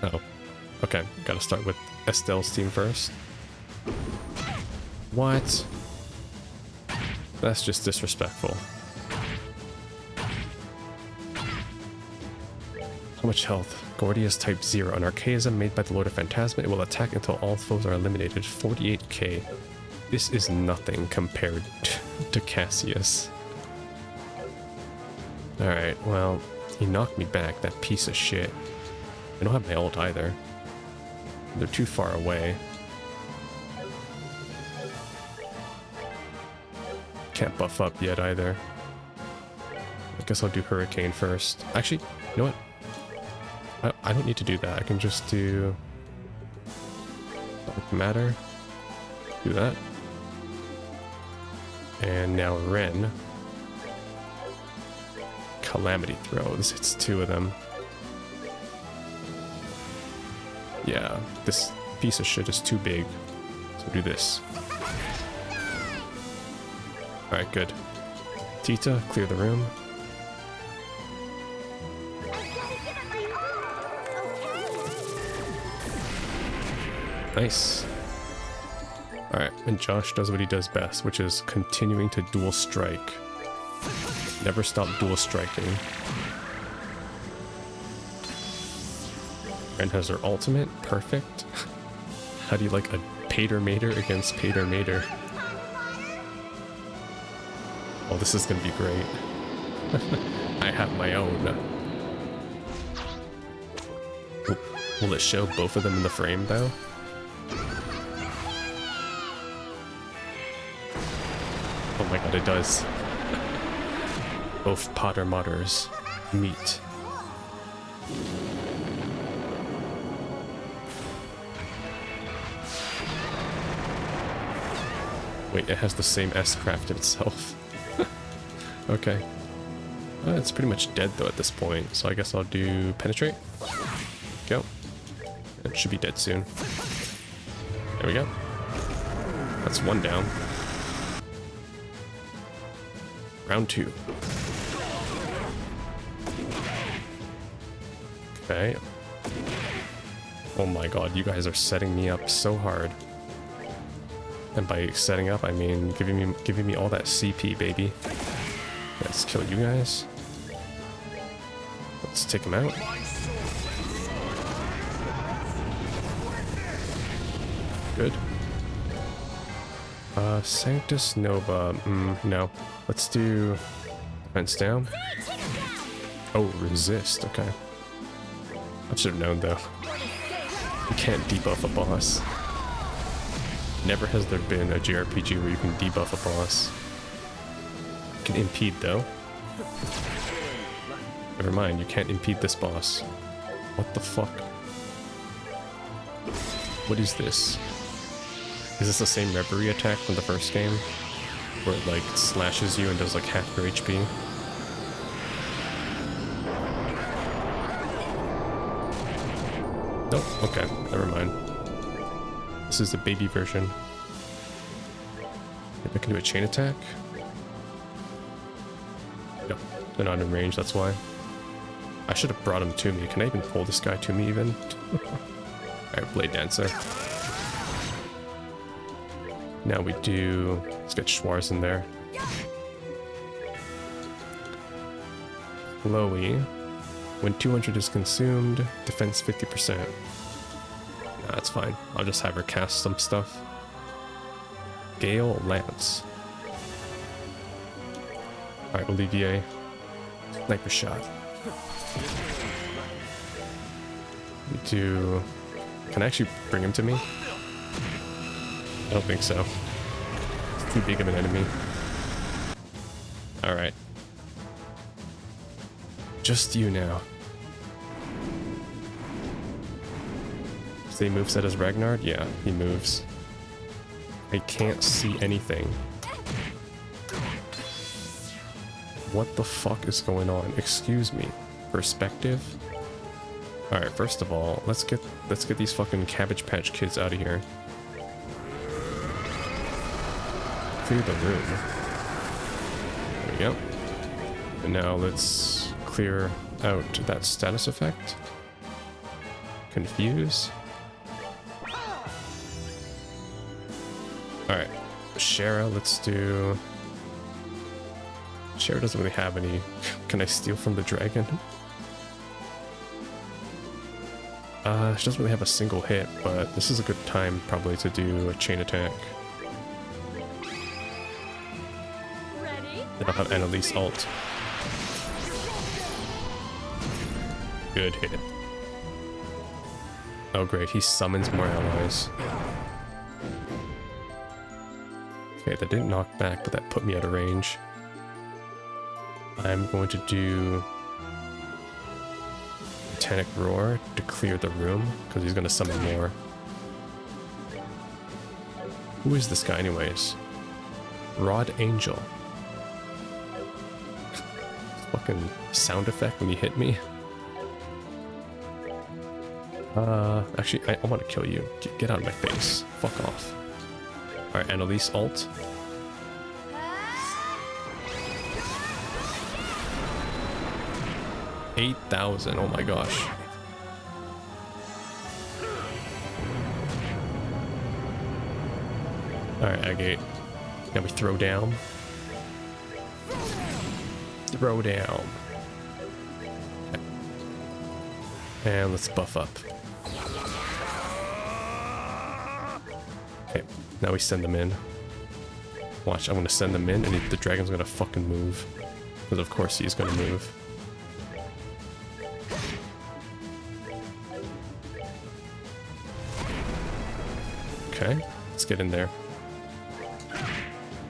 Oh, okay. Gotta start with Estelle's team first. What? That's just disrespectful. How much health? Gordy is type 0. An archaism made by the Lord of Phantasma. It will attack until all foes are eliminated. 48k. This is nothing compared to Cassius. Alright, well, he knocked me back, that piece of shit. I don't have my ult either. They're too far away. Can't buff up yet either. I guess I'll do Hurricane first. Actually, you know what? I don't need to do that. I can just do Dark Matter. Do that. And now Ren. Calamity Throw. This hits 2 of them. Yeah, this piece of shit is too big. So do this. Alright, good. Tita, clear the room. Nice. Alright, and Josh does what he does best, which is continuing to dual strike. Never stop dual striking. Ren has her ultimate. Perfect. How do you like a Pater Mater against Pater Mater? Oh, this is gonna be great. I have my own. Will it show both of them in the frame, though? Oh my god, it does. Both Potter Modders meet. Wait, it has the same S-craft itself. Okay. It's pretty much dead though at this point, so I guess I'll do Penetrate. Go. It should be dead soon. There we go. That's 1 down. Round 2. Okay. Oh my god, you guys are setting me up so hard. And by setting up, I mean giving me all that CP, baby. Let's kill you guys. Let's take him out. Good. Sanctus Nova. No. Let's do defense down. Oh, resist. Okay. I should have known though. You can't debuff a boss. Never has there been a JRPG where you can debuff a boss. You can impede though. Never mind, you can't impede this boss. What the fuck? What is this? Is this the same Reverie attack from the first game? Where it like slashes you and does like half your HP? Nope, okay, never mind. This is the baby version. Maybe I can do a chain attack? No, they're not in range, that's why. I should have brought him to me. Can I even pull this guy to me even? Alright, Blade Dancer. Now we do... Let's get Schwarz in there. Chloe. When 200 is consumed, defense 50%. Nah, that's fine. I'll just have her cast some stuff. Gale Lance. Alright, Olivier. Sniper shot. We do... Can I actually bring him to me? I don't think so. It's too big of an enemy. Alright. Just you now. Does he moveset as Ragnar? Yeah, he moves. I can't see anything. What the fuck is going on? Excuse me. Perspective? Alright, first of all, let's get these fucking Cabbage Patch Kids out of here. Clear the room. There we go. And now let's clear out that status effect. Confuse. Alright. Shara, let's do... Shara doesn't really have any... Can I steal from the dragon? She doesn't really have a single hit, but this is a good time probably to do a chain attack. Then I'll have Annalise ult. Good hit. Oh great, he summons more allies. Okay, that didn't knock back, but that put me out of range. I'm going to do Titanic Roar to clear the room, because he's going to summon more. Who is this guy anyways? Rod Angel. Fucking sound effect when you hit me. Actually, I want to kill you. Get out of my face. Fuck off. Alright, Annalise ult. $8,000, oh my gosh. Alright, Agate. Now we throw down. Throw down. Okay. And let's buff up. Okay, now we send them in. Watch, I'm gonna send them in and the dragon's gonna fucking move. Because of course he's gonna move. Okay, let's get in there.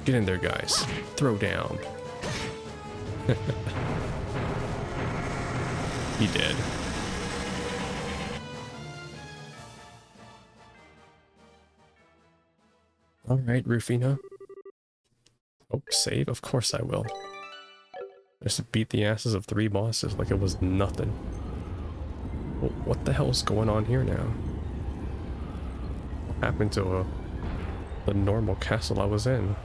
Get in there, guys. Throw down. He did. Alright, Rufina. Oh, save? Of course I will. Just beat the asses of 3 bosses like it was nothing. Well, what the hell's going on here now? What happened to the normal castle I was in?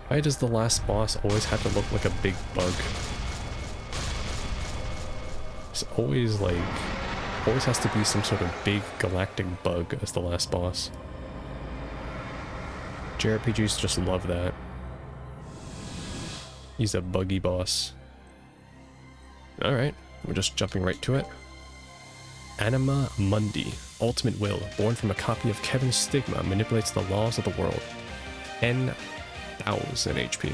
Why does the last boss always have to look like a big bug? It's always like... always has to be some sort of big galactic bug as the last boss. JRPGs just love that. He's a buggy boss. Alright, we're just jumping right to it. Anima Mundi, Ultimate Will, born from a copy of Kevin's Stigma, manipulates the laws of the world. 10,000 HP.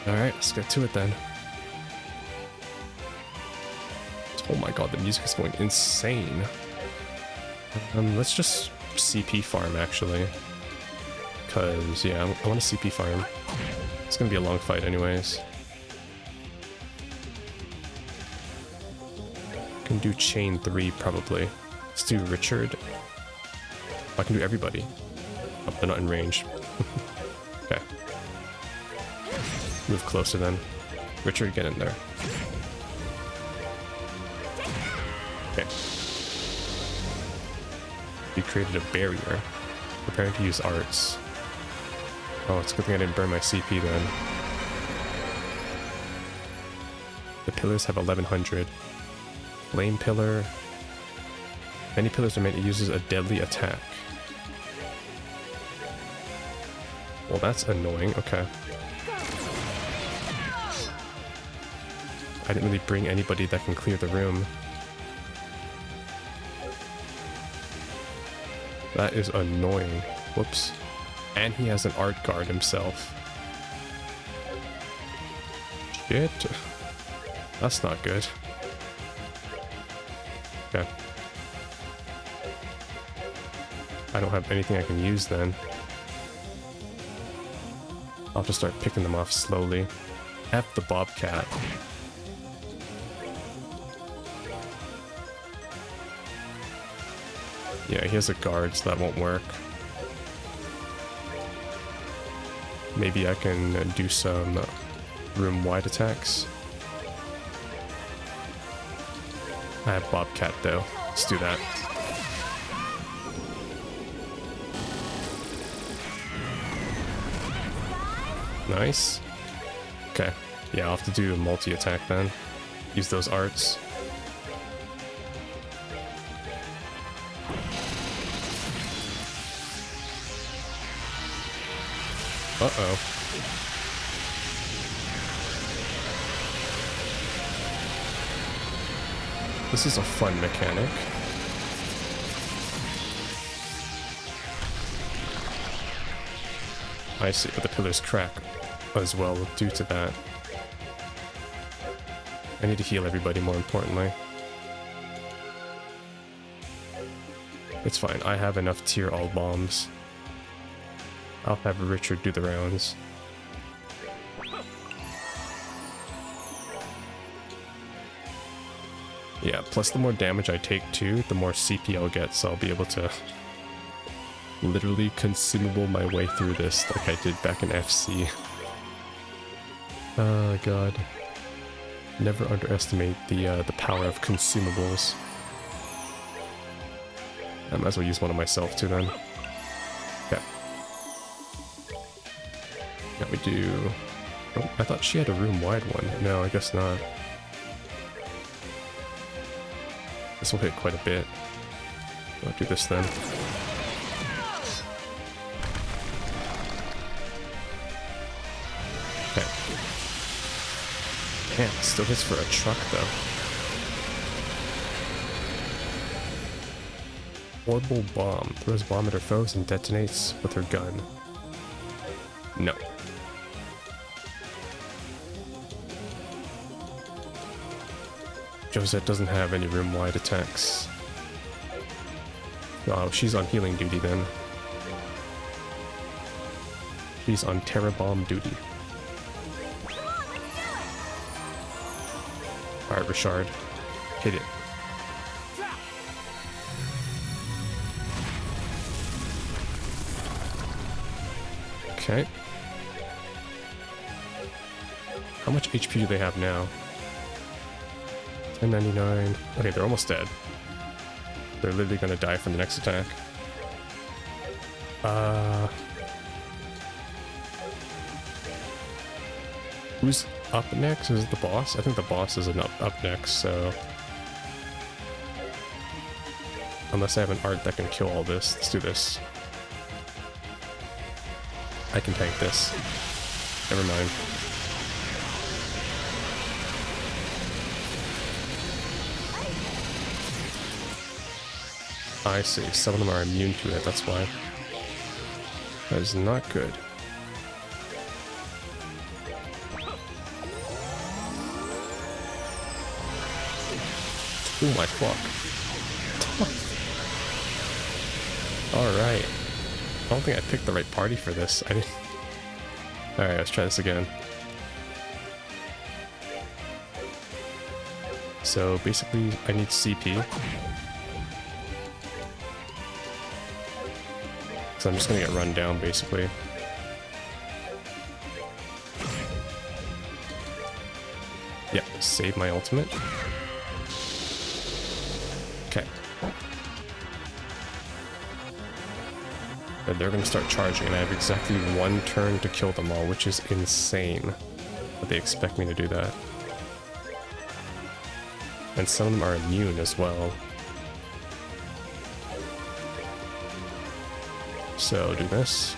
Alright, let's get to it then. Oh my god, the music is going insane. Let's just CP farm actually. Cause yeah, I want to CP farm. It's gonna be a long fight anyways. Can do chain 3 probably. Let's do Richard. I can do everybody. Oh, they're not in range. Okay. Move closer then. Richard, get in there. Okay. You created a barrier. Preparing to use arts. Oh, it's a good thing I didn't burn my CP then. The pillars have 1100. Flame pillar. Many pillars are made. It uses a deadly attack. Well, that's annoying. Okay. I didn't really bring anybody that can clear the room. That is annoying. Whoops. And he has an art guard himself. Shit. That's not good. Okay. I don't have anything I can use then. I'll just start picking them off slowly. F the Bobcat. Yeah, he has a guard, so that won't work. Maybe I can do some room-wide attacks. I have Bobcat though. Let's do that. Nice. Okay. Yeah, I'll have to do a multi-attack then. Use those arts. Uh-oh. This is a fun mechanic. I see, but the pillars crack as well due to that. I need to heal everybody, more importantly. It's fine, I have enough tier all bombs. I'll have Richard do the rounds. Yeah, plus the more damage I take too, the more CP I'll get, so I'll be able to literally consumable my way through this like I did back in FC. Oh god. Never underestimate the power of consumables. I might as well use one of myself too then. Okay. Now we do... Oh, I thought she had a room-wide one. No, I guess not. This will hit quite a bit. I'll do this then. Okay. Man, it still hits for a truck though. Orbital bomb. Throws bomb at her foes and detonates with her gun. No. Josette doesn't have any room-wide attacks. Oh, she's on healing duty then. She's on Terra Bomb duty. Alright, Richard. Hit it. Okay. How much HP do they have now? 1099. Okay, they're almost dead. They're literally gonna die from the next attack. Who's up next? Is it the boss? I think the boss is up next, so... Unless I have an art that can kill all this. Let's do this. I can tank this. Never mind. I see. Some of them are immune to it, that's why. That is not good. Oh my fuck. Alright. I don't think I picked the right party for this. I didn't... Alright, let's try this again. So basically, I need CP. So I'm just gonna get run down, basically. Yeah, save my ultimate. Okay. And they're gonna start charging, and I have exactly one turn to kill them all, which is insane. But they expect me to do that. And some of them are immune as well. So do this.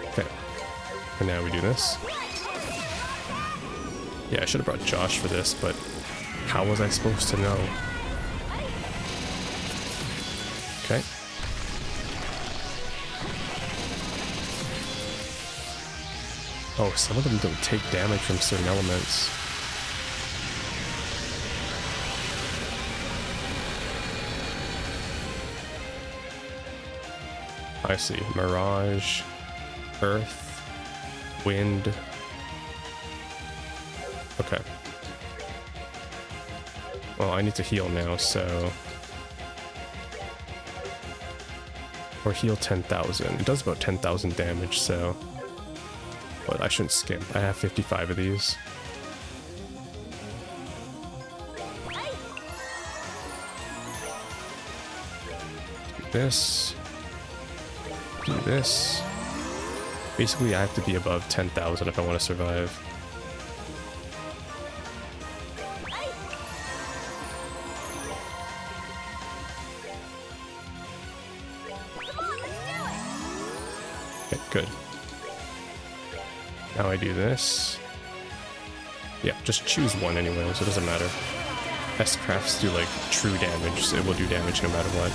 Okay. And now we do this. Yeah, I should have brought Josh for this, but how was I supposed to know? Okay. Oh, some of them don't take damage from certain elements. I see. Mirage, Earth, Wind. Okay. Well, I need to heal now, so... Or heal 10,000. It does about 10,000 damage, so... But I shouldn't skimp. I have 55 of these. Do this. Do this. Basically, I have to be above 10,000 if I want to survive. Okay, good. Now I do this. Yeah, just choose one anyway, so it doesn't matter. S-crafts do like true damage, so it will do damage no matter what.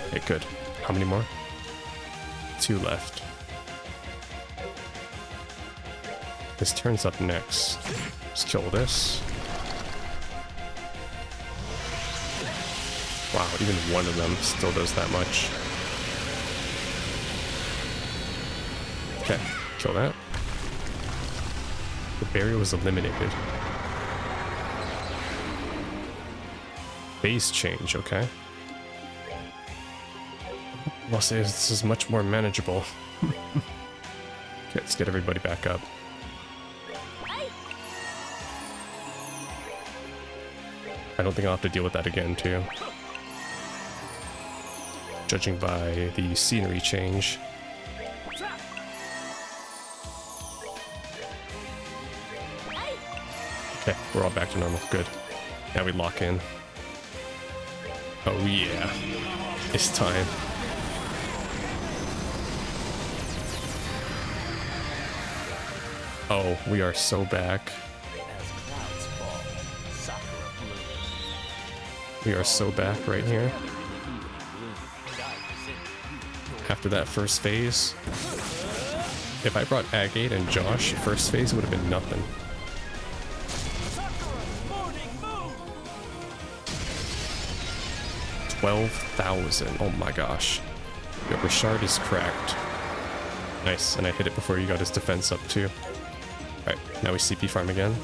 Okay, good. How many more? 2 left. This turns up next. Just kill this. Wow, even one of them still does that much. Okay, kill that. The barrier was eliminated. Phase change, okay. I'll say this is much more manageable. Okay, let's get everybody back up. I don't think I'll have to deal with that again, too. Judging by the scenery change. Okay, we're all back to normal. Good. Now we lock in. Oh yeah. It's time. Oh, we are so back. We are so back right here. After that first phase. If I brought Agate and Josh, first phase would have been nothing. $12,000. Oh my gosh. Yo, Richard is cracked. Nice, and I hit it before he got his defense up too. Alright, now we CP farm again.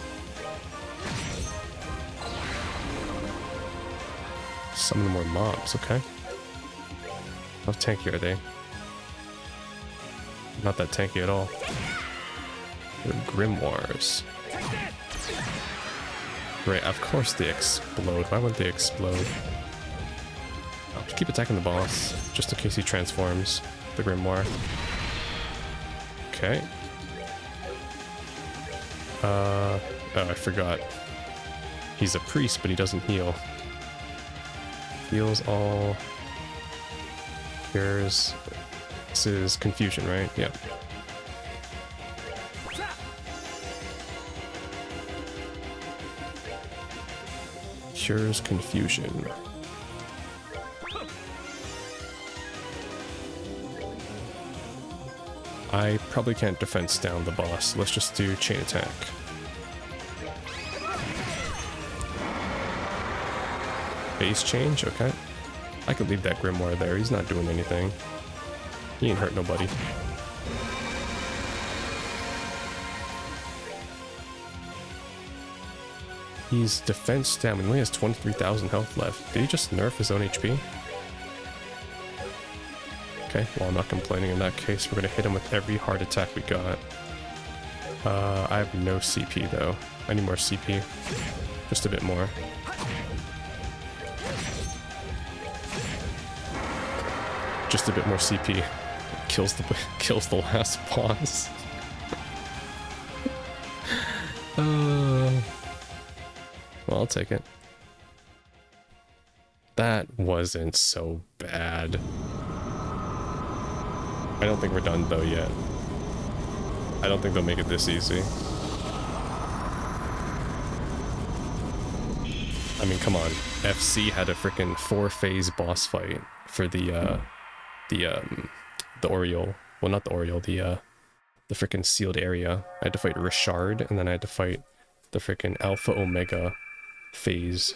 Summon more mobs, okay. How tanky are they? Not that tanky at all. They're grimoires. Right, of course they explode. Why would they explode? I'll keep attacking the boss, just in case he transforms the grimoire. Okay. Oh, I forgot. He's a priest, but he doesn't heal. Heals all. Cures. This is confusion, right? Yep. Cures confusion. I probably can't defense down the boss. Let's just do chain attack. Phase change? Okay. I could leave that grimoire there. He's not doing anything. He ain't hurt nobody. He's defense down. He only has 23,000 health left. Did he just nerf his own HP? Okay, well, I'm not complaining in that case. We're going to hit him with every hard attack we got. I have no CP, though. I need more CP. Just a bit more. Just a bit more CP. Kills the last boss. Well, I'll take it. That wasn't so bad. I don't think we're done though yet. I don't think they'll make it this easy. I mean, come on. FC had a freaking 4-phase boss fight for the Oriole. Well, not the Oriole, the freaking sealed area. I had to fight Richard, and then I had to fight the freaking Alpha Omega phase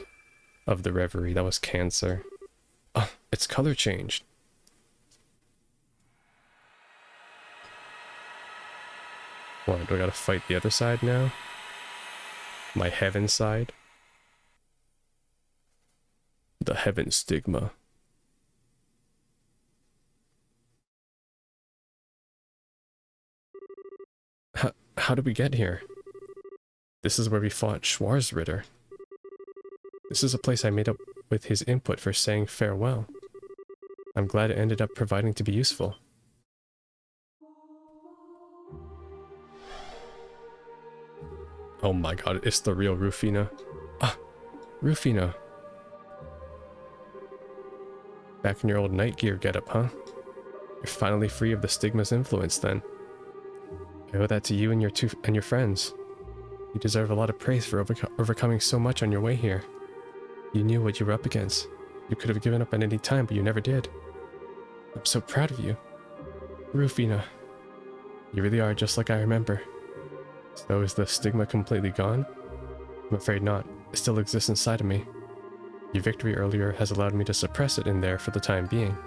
of the Reverie. That was Cancer. Oh, it's color changed. What, do I gotta fight the other side now? My heaven side? The heaven stigma. How did we get here? This is where we fought Schwarzritter. This is a place I made up with his input for saying farewell. I'm glad it ended up proving to be useful. Oh my god, it's the real Rufina. Ah, Rufina. Back in your old night gear getup, huh? You're finally free of the stigma's influence then. I owe that to you and your friends. You deserve a lot of praise for overcoming so much on your way here. You knew what you were up against. You could have given up at any time, but you never did. I'm so proud of you. Rufina. You really are just like I remember. So is the stigma completely gone? I'm afraid not. It still exists inside of me. Your victory earlier has allowed me to suppress it in there for the time being.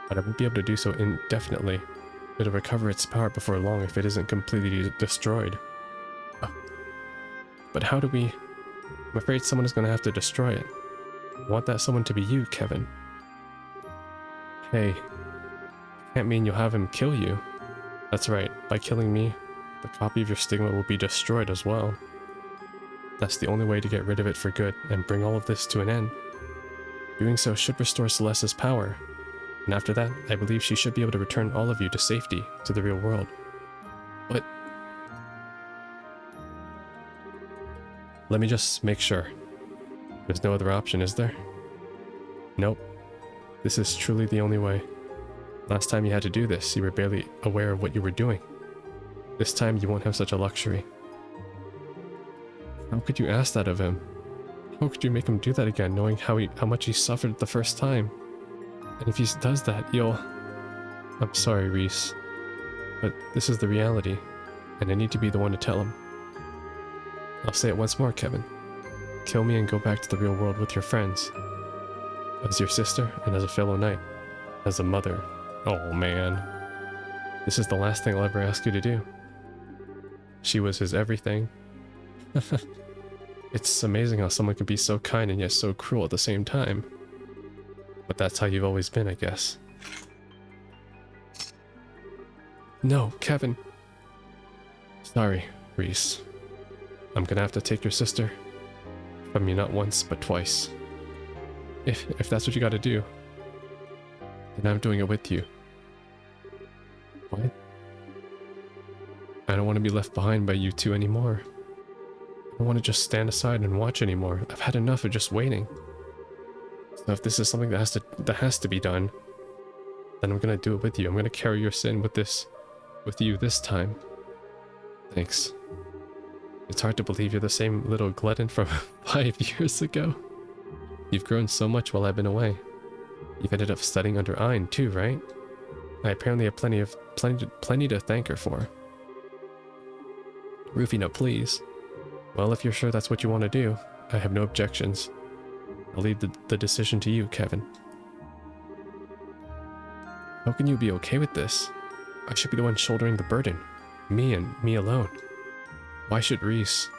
But I won't be able to do so indefinitely. It'll recover its power before long if it isn't completely destroyed. But how do we... I'm afraid someone is going to have to destroy it. I want that someone to be you, Kevin. Hey, can't mean you'll have him kill you. That's right, by killing me, the copy of your stigma will be destroyed as well. That's the only way to get rid of it for good and bring all of this to an end. Doing so should restore Celeste's power. And after that, I believe she should be able to return all of you to safety, to the real world. But... let me just make sure. There's no other option, is there? Nope. This is truly the only way. Last time you had to do this, you were barely aware of what you were doing. This time you won't have such a luxury. How could you ask that of him? How could you make him do that again, knowing how much he suffered the first time? And if he does that, you'll... I'm sorry, Reese. But this is the reality, and I need to be the one to tell him. I'll say it once more, Kevin. Kill me and go back to the real world with your friends. As your sister and as a fellow knight. As a mother. Oh man. This is the last thing I'll ever ask you to do. She was his everything. It's amazing how someone can be so kind and yet so cruel at the same time. But that's how you've always been, I guess. No, Kevin. Sorry, Reese. I'm gonna have to take your sister from you not once, but twice. If that's what you gotta do, then I'm doing it with you. What? I don't want to be left behind by you two anymore. I don't want to just stand aside and watch anymore. I've had enough of just waiting. So if this is something that has to be done, then I'm gonna do it with you. I'm gonna carry your sin with you this time. Thanks. It's hard to believe you're the same little glutton from 5 years ago. You've grown so much while I've been away. You've ended up studying under Ein too, right? I apparently have plenty to thank her for. Rufina, please. Well, if you're sure that's what you want to do, I have no objections. I'll leave the decision to you, Kevin. How can you be okay with this? I should be the one shouldering the burden. Me and me alone. Why should Reese?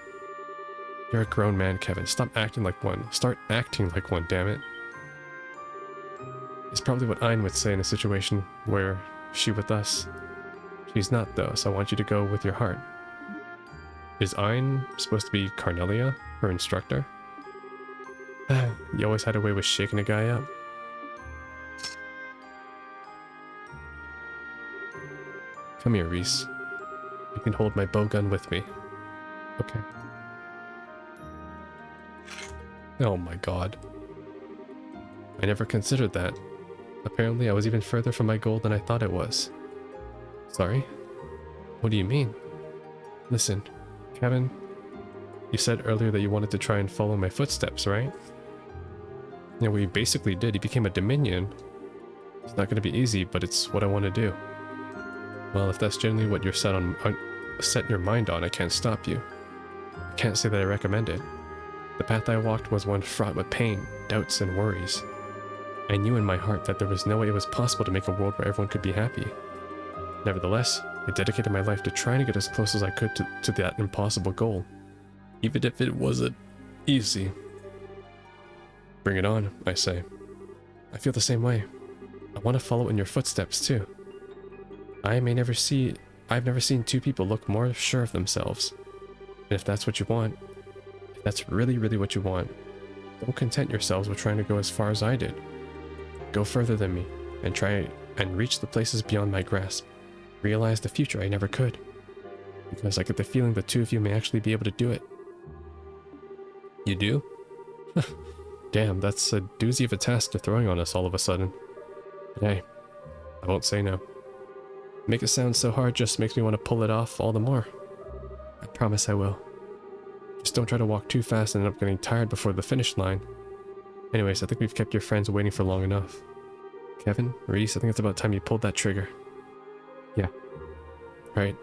You're a grown man, Kevin. Stop acting like one. Start acting like one, damn it. It's probably what Ein would say in a situation where she with us. She's not, though, so I want you to go with your heart. Is Ein supposed to be Carnelia, her instructor? You always had a way with shaking a guy up. Come here, Reese. You can hold my bowgun with me. Okay. Oh my god. I never considered that. Apparently I was even further from my goal than I thought it was. Sorry? What do you mean? Listen, Kevin, you said earlier that you wanted to try and follow my footsteps, right? Yeah, we basically did. He became a Dominion. It's not going to be easy, but it's what I want to do. Well, if that's generally what you're set your mind on, I can't stop you. I can't say that I recommend it. The path I walked was one fraught with pain, doubts, and worries. I knew in my heart that there was no way it was possible to make a world where everyone could be happy. Nevertheless, I dedicated my life to trying to get as close as I could to that impossible goal, even if it wasn't easy. Bring it on, I say. I feel the same way. I want to follow in your footsteps too. I've never seen two people look more sure of themselves. And if that's what you want, if that's really, really what you want, don't content yourselves with trying to go as far as I did. Go further than me, and try and reach the places beyond my grasp. Realize the future I never could. Because I get the feeling the two of you may actually be able to do it. You do? Damn, that's a doozy of a task to throwing on us all of a sudden. But hey, I won't say no. Make it sound so hard just makes me want to pull it off all the more. I promise I will. Just don't try to walk too fast and end up getting tired before the finish line. Anyways, I think we've kept your friends waiting for long enough. Kevin, Reese, I think it's about time you pulled that trigger. Yeah. Right.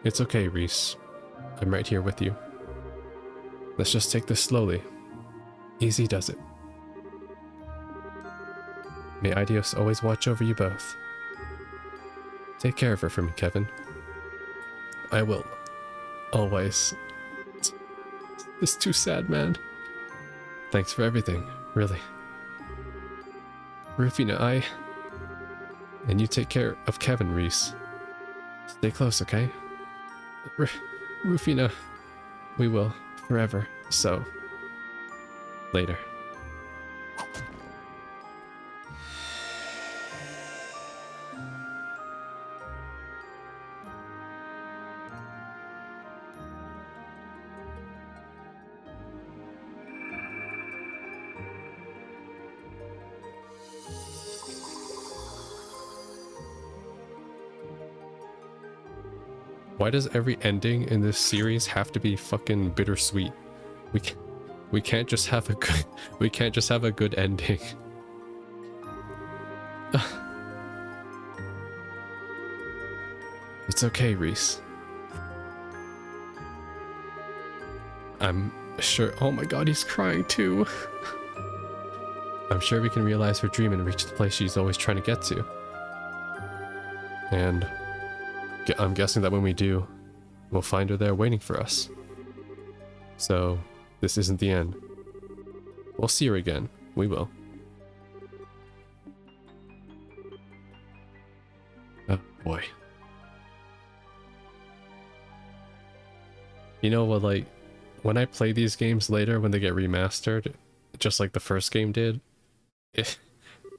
It's okay, Reese. I'm right here with you. Let's just take this slowly. Easy does it. May Idios always watch over you both. Take care of her for me, Kevin. I will. Always. It's too sad, man. Thanks for everything, really. Rufina, and you take care of Kevin, Reese. Stay close, okay? Rufina, we will, forever, so... Later. Why does every ending in this series have to be fucking bittersweet? We can't just have a good ending. It's okay, Reese. I'm sure. Oh my god, he's crying too. I'm sure we can realize her dream and reach the place she's always trying to get to. And I'm guessing that when we do, we'll find her there waiting for us. So, this isn't the end. We'll see her again. We will. Oh boy. You know what, like, when I play these games later, when they get remastered, just like the first game did,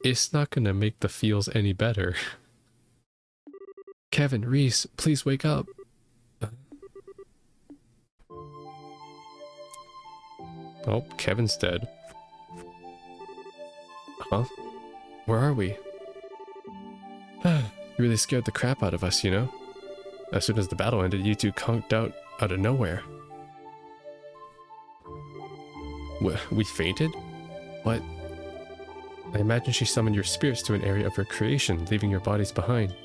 it's not gonna make the feels any better. Kevin, Reese, please wake up. Oh, Kevin's dead. Huh? Where are we? You really scared the crap out of us, you know? As soon as the battle ended, you two conked out of nowhere. We fainted? What? I imagine she summoned your spirits to an area of her creation, leaving your bodies behind.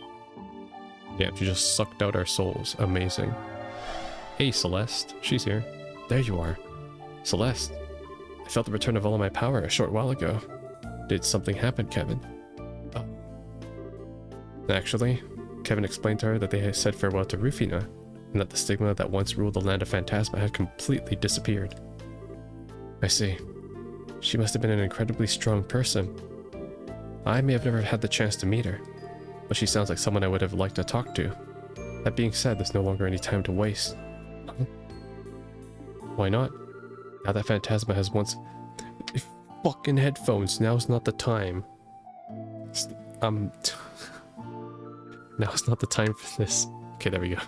Damn, she just sucked out our souls. Amazing. Hey, Celeste. She's here. There you are. Celeste. I felt the return of all of my power a short while ago. Did something happen, Kevin? Oh. Actually, Kevin explained to her that they had said farewell to Rufina, and that the stigma that once ruled the land of Phantasma had completely disappeared. I see. She must have been an incredibly strong person. I may have never had the chance to meet her, but she sounds like someone I would have liked to talk to. That being said, there's no longer any time to waste. Huh? Why not? Now that Phantasma has once... Fucking headphones, now's not the time. Now's not the time for this. Okay, there we go.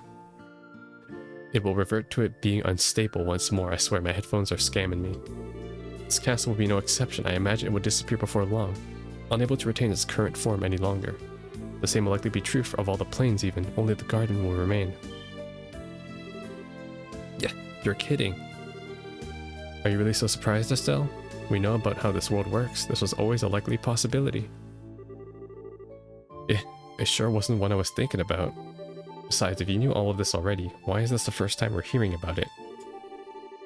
It will revert to it being unstable once more. I swear my headphones are scamming me. This castle will be no exception. I imagine it would disappear before long, unable to retain its current form any longer. The same will likely be true of all the planes even, only the garden will remain. Yeah, you're kidding. Are you really so surprised, Estelle? We know about how this world works. This was always a likely possibility. It sure wasn't one I was thinking about. Besides, if you knew all of this already, why is this the first time we're hearing about it?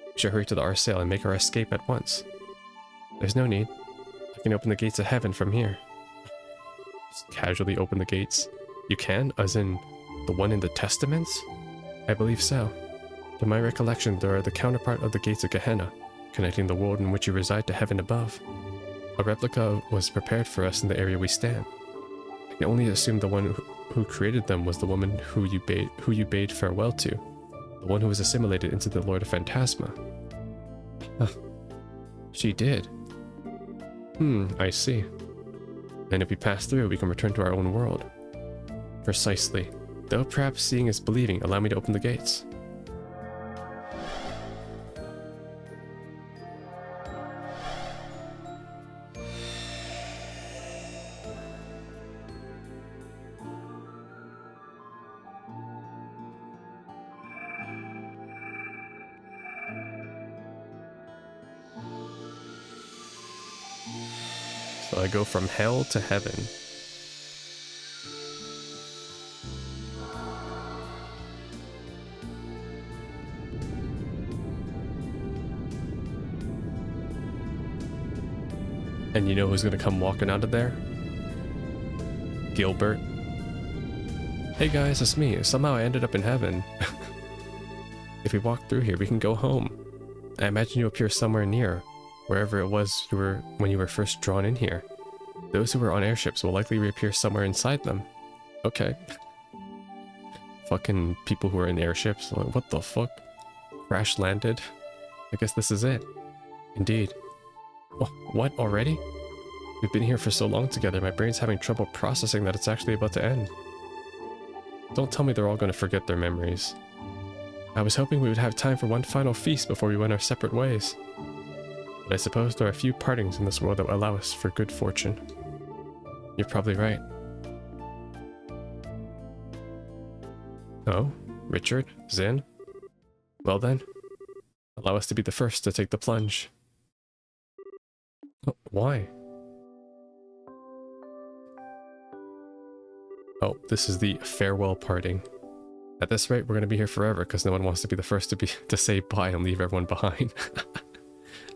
We should hurry to the Arsail and make our escape at once. There's no need. I can open the gates of heaven from here. Just casually open the gates. You can? As in the one in the Testaments? I believe so. To my recollection, they are the counterpart of the gates of Gehenna, connecting the world in which you reside to heaven above. A replica was prepared for us in the area we stand. I can only assume the one who created them was the woman who you bade farewell to, the one who was assimilated into the Lord of Phantasma. Huh. She did. I see. And if we pass through, we can return to our own world. Precisely. Though perhaps seeing is believing, allow me to open the gates. So I go from hell to heaven. And you know who's gonna come walking out of there? Gilbert. Hey guys, it's me. Somehow I ended up in heaven. If we walk through here, we can go home. I imagine you appear somewhere near, wherever it was when you were first drawn in here. Those who were on airships will likely reappear somewhere inside them. Okay. Fucking people who are in airships. Like, what the fuck? Crash landed. I guess this is it. Indeed. Oh, what, already? We've been here for so long together, my brain's having trouble processing that it's actually about to end. Don't tell me they're all going to forget their memories. I was hoping we would have time for one final feast before we went our separate ways. But I suppose there are a few partings in this world that will allow us for good fortune. You're probably right. Oh, Richard? Zin? Well then, allow us to be the first to take the plunge. Oh, why? Oh, this is the farewell parting. At this rate, we're going to be here forever because no one wants to be the first to say bye and leave everyone behind.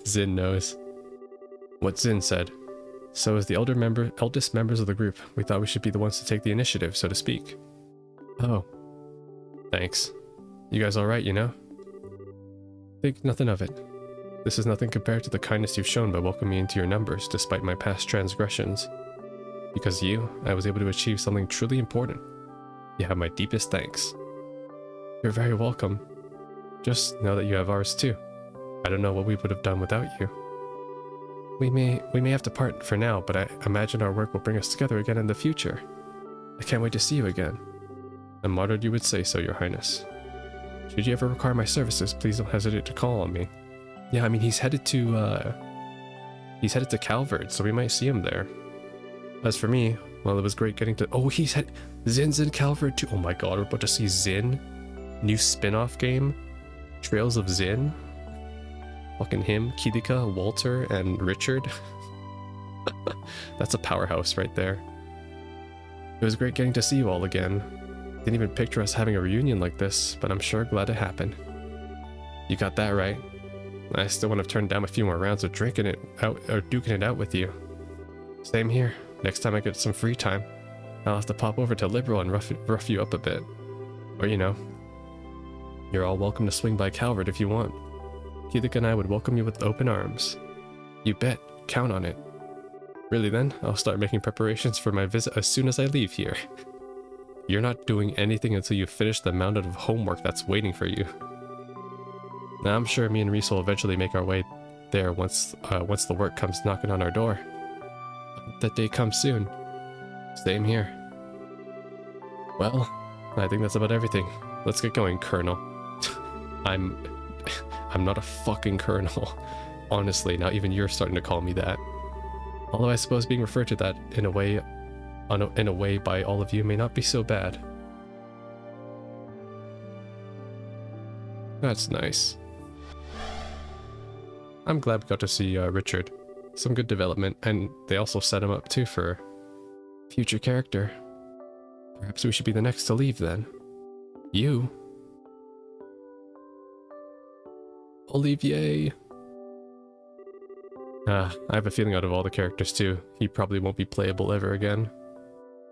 Zin knows. What Zin said. So as the eldest members of the group, we thought we should be the ones to take the initiative, so to speak. Oh. Thanks. You guys alright, you know? Think nothing of it. This is nothing compared to the kindness you've shown by welcoming me into your numbers, despite my past transgressions. Because of you, I was able to achieve something truly important. You have my deepest thanks. You're very welcome. Just know that you have ours too. I don't know what we would have done without you. We may have to part for now, but I imagine our work will bring us together again in the future. I can't wait to see you again. I'm honored you would say so, Your Highness. Should you ever require my services, please don't hesitate to call on me. Yeah, I mean, he's headed to Calvard, so we might see him there. As for me, well, it was great getting to... Oh, Zin's in Calvard too. Oh my god, we're about to see Zin. New spin-off game. Trails of Zin. Fucking him, Kilika, Walter, and Richard. That's a powerhouse right there. It was great getting to see you all again. Didn't even picture us having a reunion like this, but I'm sure glad it happened. You got that right. I still want to turn down a few more rounds of drinking it out or duking it out with you. Same here. Next time I get some free time, I'll have to pop over to Liberal and rough you up a bit. Or you know, you're all welcome to swing by Calvert if you want. Keelik and I would welcome you with open arms. You bet. Count on it. Really then, I'll start making preparations for my visit as soon as I leave here. You're not doing anything until you finish the amount of homework that's waiting for you. Now I'm sure me and Reese will eventually make our way there once the work comes knocking on our door. That day comes soon. Same here. Well, I think that's about everything. Let's get going, Colonel. I'm not a fucking colonel. Honestly, now even you're starting to call me that. Although I suppose being referred to that in a way by all of you may not be so bad. That's nice. I'm glad we got to see Richard. Some good development, and they also set him up too for future character. Perhaps we should be the next to leave then. You? Olivier. I have a feeling out of all the characters too, he probably won't be playable ever again.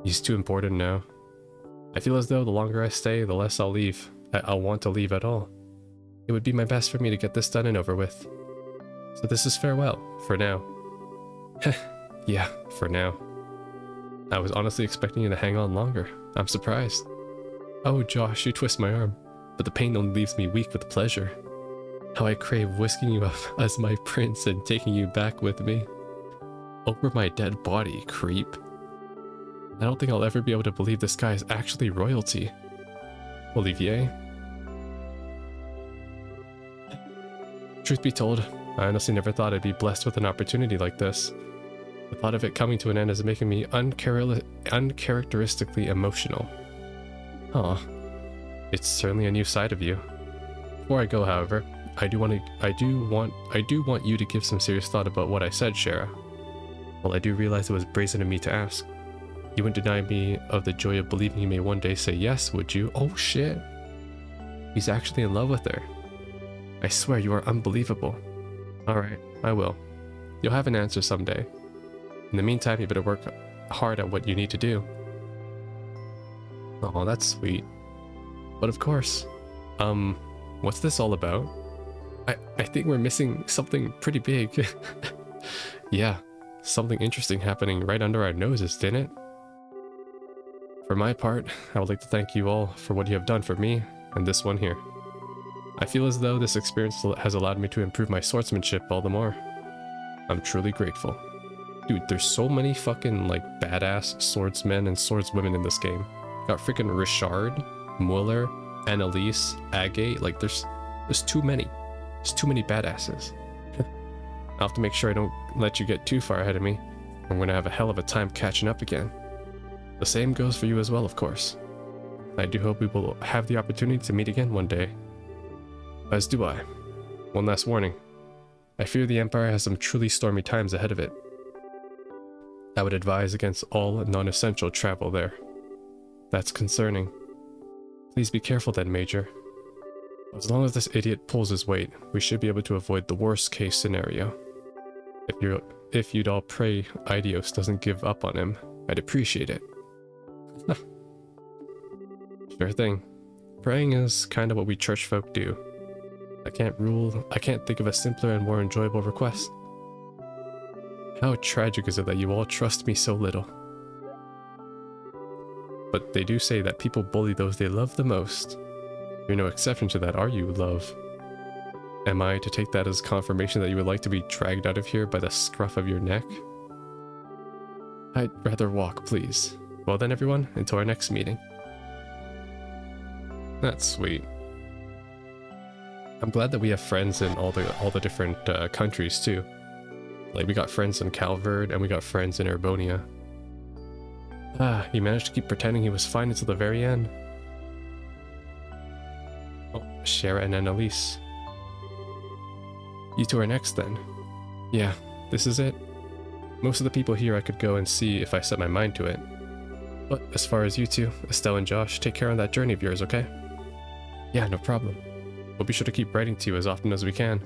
He's too important now. I feel as though the longer I stay, the less I'll leave. I'll want to leave at all. It would be my best for me to get this done and over with. So this is farewell, for now. Yeah, for now. I was honestly expecting you to hang on longer. I'm surprised. Oh, Josh, you twist my arm, but the pain only leaves me weak with pleasure. How I crave whisking you up as my prince and taking you back with me. Over my dead body, creep. I don't think I'll ever be able to believe this guy is actually royalty. Olivier? Truth be told, I honestly never thought I'd be blessed with an opportunity like this. The thought of it coming to an end is making me uncharacteristically emotional. Aw, it's certainly a new side of you. Before I go, however, I do want you to give some serious thought about what I said, Shara. While I do realize it was brazen of me to ask, you wouldn't deny me of the joy of believing you may one day say yes, would you? Oh shit. He's actually in love with her. I swear you are unbelievable. Alright, I will. You'll have an answer someday. In the meantime, you better work hard at what you need to do. Oh, that's sweet. But of course. What's this all about? I think we're missing something pretty big. Yeah, something interesting happening right under our noses, didn't it? For my part, I would like to thank you all for what you have done for me and this one here. I feel as though this experience has allowed me to improve my swordsmanship all the more. I'm truly grateful. Dude, there's so many fucking like badass swordsmen and swordswomen in this game. Got freaking Richard, Mueller, Annalise, Agate, like there's too many. There's too many badasses. I'll have to make sure I don't let you get too far ahead of me. I'm gonna have a hell of a time catching up again. The same goes for you as well, of course. I do hope we will have the opportunity to meet again one day. As do I. One last warning. I fear the Empire has some truly stormy times ahead of it. I would advise against all non-essential travel there. That's concerning. Please be careful then, Major. As long as this idiot pulls his weight, we should be able to avoid the worst case scenario. If you'd all pray Idios doesn't give up on him, I'd appreciate it. Sure thing. Praying is kind of what we church folk do. I can't think of a simpler and more enjoyable request. How tragic is it that you all trust me so little? But they do say that people bully those they love the most. You're no exception to that, are you, love? Am I to take that as confirmation that you would like to be dragged out of here by the scruff of your neck? I'd rather walk, please. Well then, everyone, until our next meeting. That's sweet. I'm glad that we have friends in all the different countries too. Like we got friends in Calvert and we got friends in Erbonia. Ah, he managed to keep pretending he was fine until the very end. Oh, Shara and Annalise. You two are next then. Yeah, this is it. Most of the people here I could go and see if I set my mind to it. But as far as you two, Estelle and Josh, take care on that journey of yours, okay? Yeah, no problem. We'll be sure to keep writing to you as often as we can.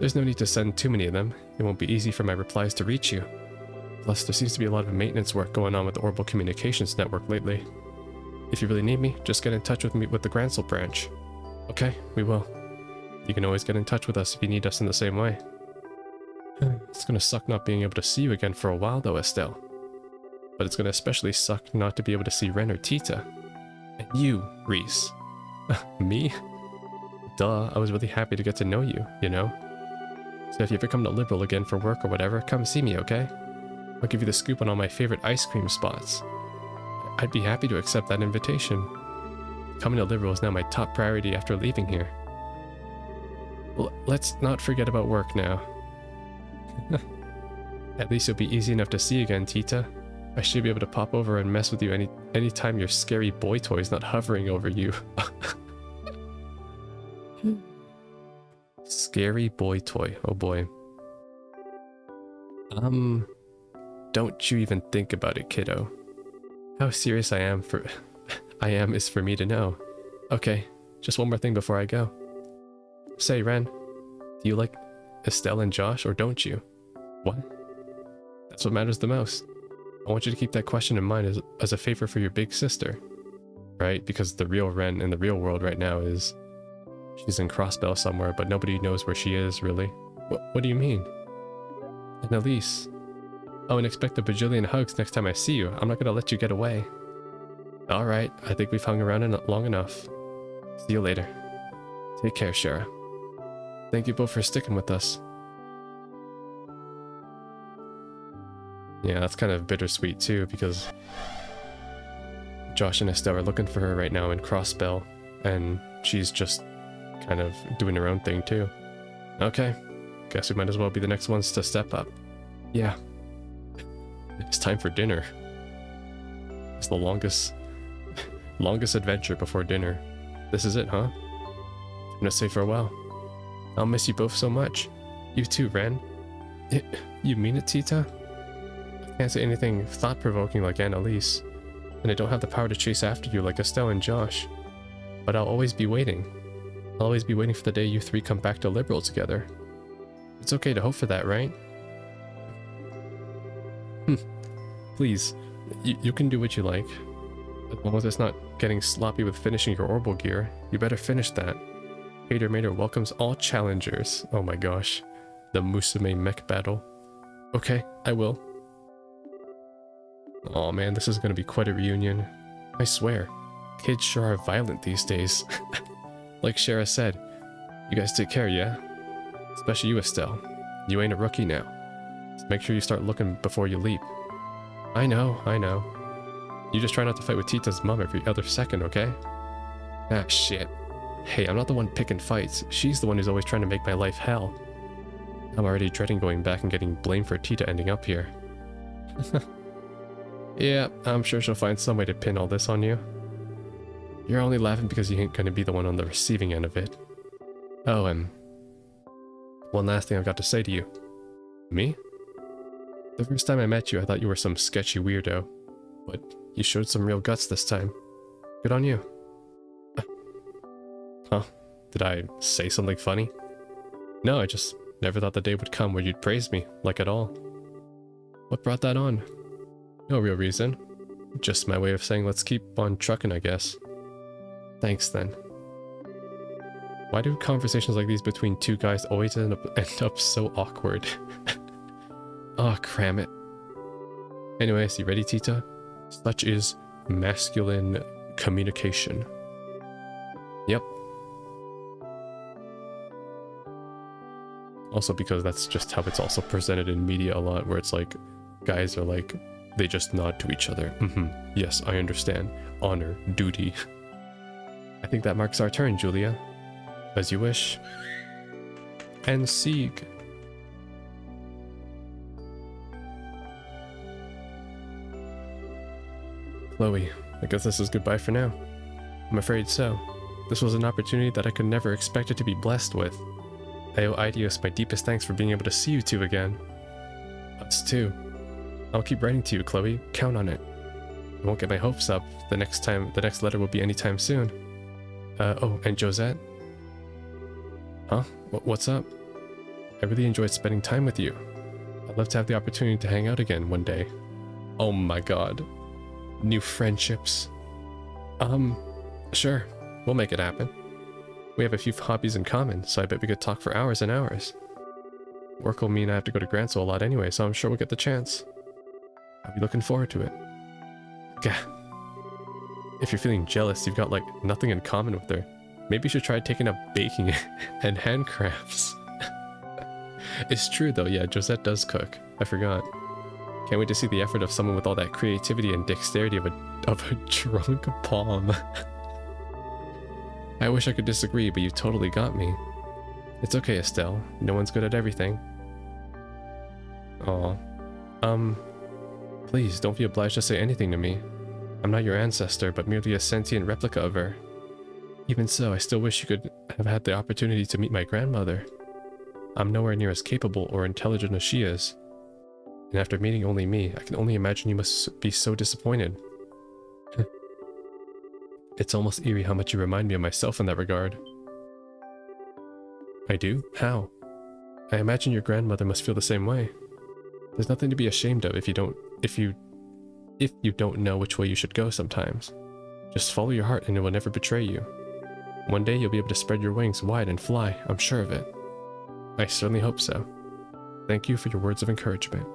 There's no need to send too many of them. It won't be easy for my replies to reach you. Plus, there seems to be a lot of maintenance work going on with the Orbital Communications Network lately. If you really need me, just get in touch with me with the Gransel branch. Okay, we will. You can always get in touch with us if you need us in the same way. It's gonna suck not being able to see you again for a while though, Estelle. But it's gonna especially suck not to be able to see Ren or Tita. And you, Reese. Me? Duh, I was really happy to get to know you, you know? So if you ever come to Liberal again for work or whatever, come see me, okay? I'll give you the scoop on all my favorite ice cream spots. I'd be happy to accept that invitation. Coming to Liberal is now my top priority after leaving here. Well, let's not forget about work now. At least it'll be easy enough to see you again, Tita. I should be able to pop over and mess with you anytime your scary boy toy is not hovering over you. Scary boy toy, oh boy. Don't you even think about it, kiddo. How serious I am is for me to know. Okay, just one more thing before I go. Say, Ren, do you like Estelle and Josh, or don't you? What? That's what matters the most. I want you to keep that question in mind as a favor for your big sister. Right? Because the real Ren in the real world right now is... she's in Crossbell somewhere, but nobody knows where she is, really. What do you mean? And Elise. Oh, and expect a bajillion hugs next time I see you. I'm not gonna let you get away. Alright, I think we've hung around long enough. See you later. Take care, Shara. Thank you both for sticking with us. Yeah, that's kind of bittersweet too, because Josh and Estelle are looking for her right now in Crossbell, and she's just kind of doing her own thing too. Okay, guess we might as well be the next ones to step up. Yeah. It's time for dinner. It's the longest adventure before dinner. This is it, huh? I'm gonna say farewell. I'll miss you both so much. You too, Ren. You mean it, Tita? I can't say anything thought-provoking like Annalise, and I don't have the power to chase after you like Estelle and Josh. But I'll always be waiting. I'll always be waiting for the day you three come back to Liberal together. It's okay to hope for that, right? Please, you can do what you like. As long as it's not getting sloppy with finishing your orbital gear, you better finish that. Hater Mater welcomes all challengers. Oh my gosh. The Musume mech battle. Okay, I will. Oh man, this is gonna be quite a reunion. I swear, kids sure are violent these days. Like Shara said, you guys take care, yeah? Especially you, Estelle. You ain't a rookie now. So make sure you start looking before you leap. I know. You just try not to fight with Tita's mom every other second, okay? Ah, shit. Hey, I'm not the one picking fights. She's the one who's always trying to make my life hell. I'm already dreading going back and getting blamed for Tita ending up here. Yeah, I'm sure she'll find some way to pin all this on you. You're only laughing because you ain't gonna be the one on the receiving end of it. Oh, and one last thing I've got to say to you. Me? The first time I met you, I thought you were some sketchy weirdo, but you showed some real guts this time. Good on you. Huh? Did I say something funny? No, I just never thought the day would come where you'd praise me, like at all. What brought that on? No real reason. Just my way of saying let's keep on trucking, I guess. Thanks, then. Why do conversations like these between two guys always end up so awkward? Oh, cram it. Anyways, you ready, Tita? Such is masculine communication. Yep. Also because that's just how it's also presented in media a lot, where it's like, guys are like, they just nod to each other. Yes, I understand. Honor, duty. I think that marks our turn, Julia. As you wish. And Sieg. Chloe, I guess this is goodbye for now. I'm afraid so. This was an opportunity that I could never expected to be blessed with. I owe Idios my deepest thanks for being able to see you two again. Us too. I'll keep writing to you, Chloe. Count on it. I won't get my hopes up. The next letter will be anytime soon. Oh, and Josette? Huh? What's up? I really enjoyed spending time with you. I'd love to have the opportunity to hang out again one day. Oh my god. New friendships. Sure. We'll make it happen. We have a few hobbies in common, so I bet we could talk for hours and hours. Work will mean I have to go to Grantsville a lot anyway, so I'm sure we'll get the chance. I'll be looking forward to it. Gah. If you're feeling jealous, you've got like nothing in common with her. Maybe you should try taking up baking and handcrafts. It's true though, yeah, Josette does cook. I forgot. Can't wait to see the effort of someone with all that creativity and dexterity of a drunk palm. I wish I could disagree, but you totally got me. It's okay, Estelle. No one's good at everything. Aw. Please, don't be obliged to say anything to me. I'm not your ancestor, but merely a sentient replica of her. Even so, I still wish you could have had the opportunity to meet my grandmother. I'm nowhere near as capable or intelligent as she is. And after meeting only me, I can only imagine you must be so disappointed. It's almost eerie how much you remind me of myself in that regard. I do? How? I imagine your grandmother must feel the same way. There's nothing to be ashamed of if you don't know which way you should go sometimes. Just follow your heart and it will never betray you. One day you'll be able to spread your wings wide and fly, I'm sure of it. I certainly hope so. Thank you for your words of encouragement.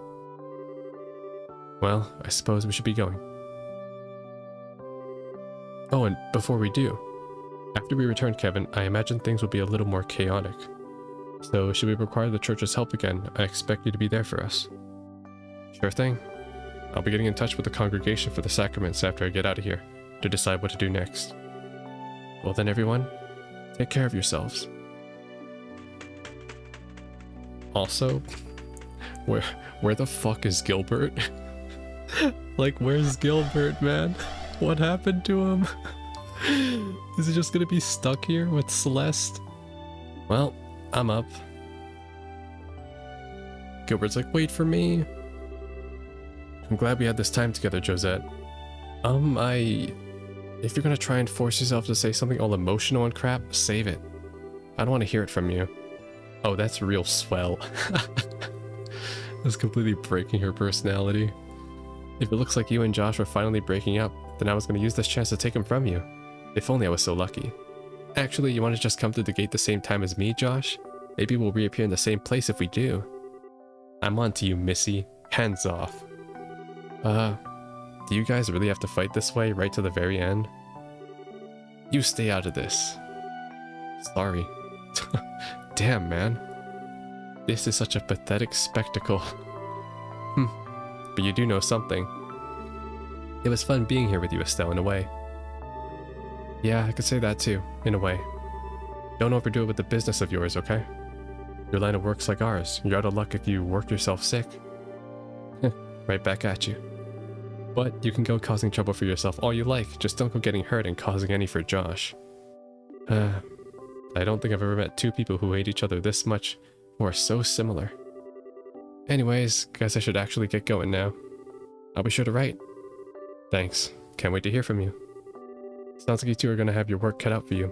Well, I suppose we should be going. Oh, and before we do, after we return, Kevin, I imagine things will be a little more chaotic. So, should we require the church's help again, I expect you to be there for us. Sure thing. I'll be getting in touch with the congregation for the sacraments after I get out of here, to decide what to do next. Well then, everyone, take care of yourselves. Also, where the fuck is Gilbert? Like, where's Gilbert, man? What happened to him? Is he just gonna be stuck here with Celeste? Well, I'm up. Gilbert's like, wait for me. I'm glad we had this time together, Josette. If you're gonna try and force yourself to say something all emotional and crap, save it. I don't want to hear it from you. Oh, that's real swell. That's completely breaking her personality. If it looks like you and Josh are finally breaking up, then I was gonna use this chance to take him from you. If only I was so lucky. Actually, you want to just come through the gate the same time as me, Josh? Maybe we'll reappear in the same place if we do. I'm on to you, Missy. Hands off. Do you guys really have to fight this way right to the very end? You stay out of this. Sorry. Damn, man. This is such a pathetic spectacle. But you do know something. It was fun being here with you, Estelle, in a way. Yeah, I could say that too, in a way. Don't overdo it with the business of yours, okay? Your line of work's like ours. You're out of luck if you work yourself sick. Right back at you. But you can go causing trouble for yourself all you like, just don't go getting hurt and causing any for Josh. I don't think I've ever met two people who hate each other this much, who are so similar. Anyways, guess I should actually get going now. I'll be sure to write. Thanks. Can't wait to hear from you. Sounds like you two are gonna have your work cut out for you.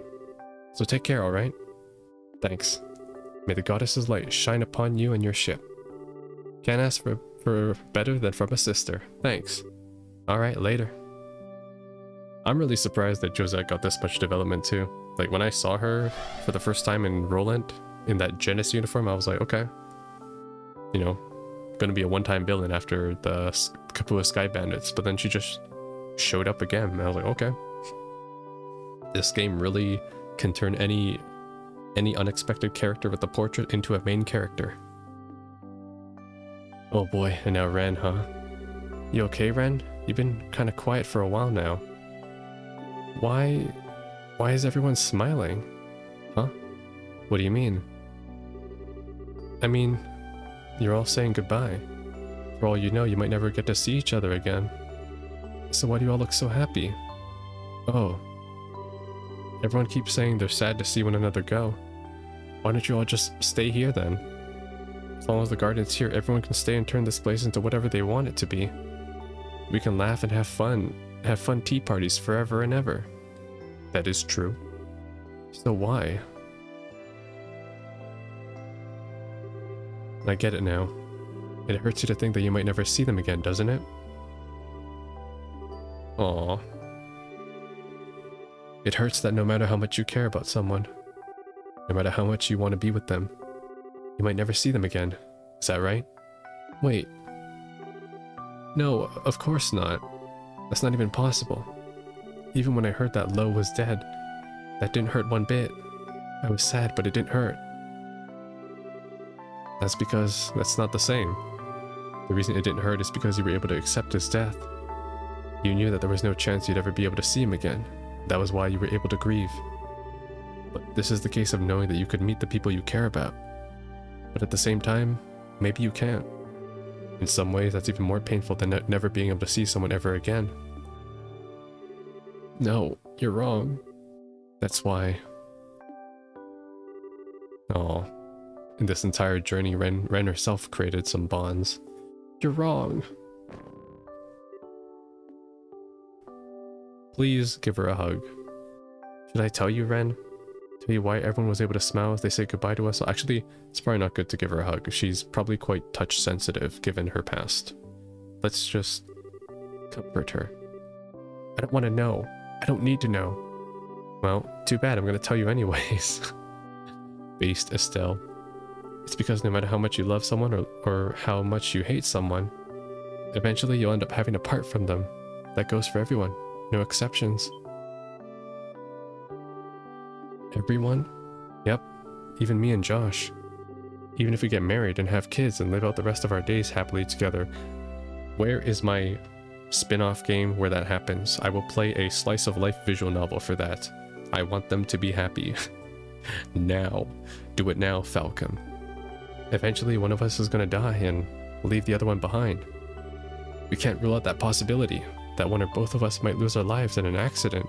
So take care, alright? Thanks. May the goddess's light shine upon you and your ship. Can't ask for better than from a sister. Thanks. Alright, later. I'm really surprised that Josette got this much development too. Like, when I saw her for the first time in Roland, in that Genis uniform, I was like, okay. You know, gonna be a one-time villain after the Kapua Sky Bandits, but then she just showed up again, and I was like, okay. This game really can turn any unexpected character with a portrait into a main character. Oh boy, and now Ren, huh? You okay, Ren? You've been kind of quiet for a while now. Why is everyone smiling? Huh? What do you mean? I mean, you're all saying goodbye. For all you know, you might never get to see each other again. So why do you all look so happy? Oh. Everyone keeps saying they're sad to see one another go. Why don't you all just stay here then? As long as the garden's here, everyone can stay and turn this place into whatever they want it to be. We can laugh and have fun tea parties forever and ever. That is true. So why? I get it now. It hurts you to think that you might never see them again, doesn't it? Aww. It hurts that no matter how much you care about someone, no matter how much you want to be with them, you might never see them again. Is that right? Wait. No, of course not. That's not even possible. Even when I heard that Lo was dead, that didn't hurt one bit. I was sad, but it didn't hurt. That's because that's not the same. The reason it didn't hurt is because you were able to accept his death. You knew that there was no chance you'd ever be able to see him again. That was why you were able to grieve. But this is the case of knowing that you could meet the people you care about. But at the same time, maybe you can't. In some ways, that's even more painful than never being able to see someone ever again. No, you're wrong. That's why. Oh, in this entire journey, Ren herself created some bonds. You're wrong. Please give her a hug. Should I tell you, Ren? Tell you why everyone was able to smile as they say goodbye to us. Actually, it's probably not good to give her a hug. She's probably quite touch sensitive given her past. Let's just comfort her. I don't want to know. I don't need to know. Well, too bad. I'm going to tell you anyways. Based Estelle. It's because no matter how much you love someone or how much you hate someone, eventually you'll end up having to part from them. That goes for everyone. No exceptions. Everyone? Yep. Even me and Josh. Even if we get married and have kids and live out the rest of our days happily together. Where is my spin-off game where that happens? I will play a slice of life visual novel for that. I want them to be happy. Now. Do it now, Falcon. Eventually one of us is gonna die and leave the other one behind. We can't rule out that possibility, that one or both of us might lose our lives in an accident.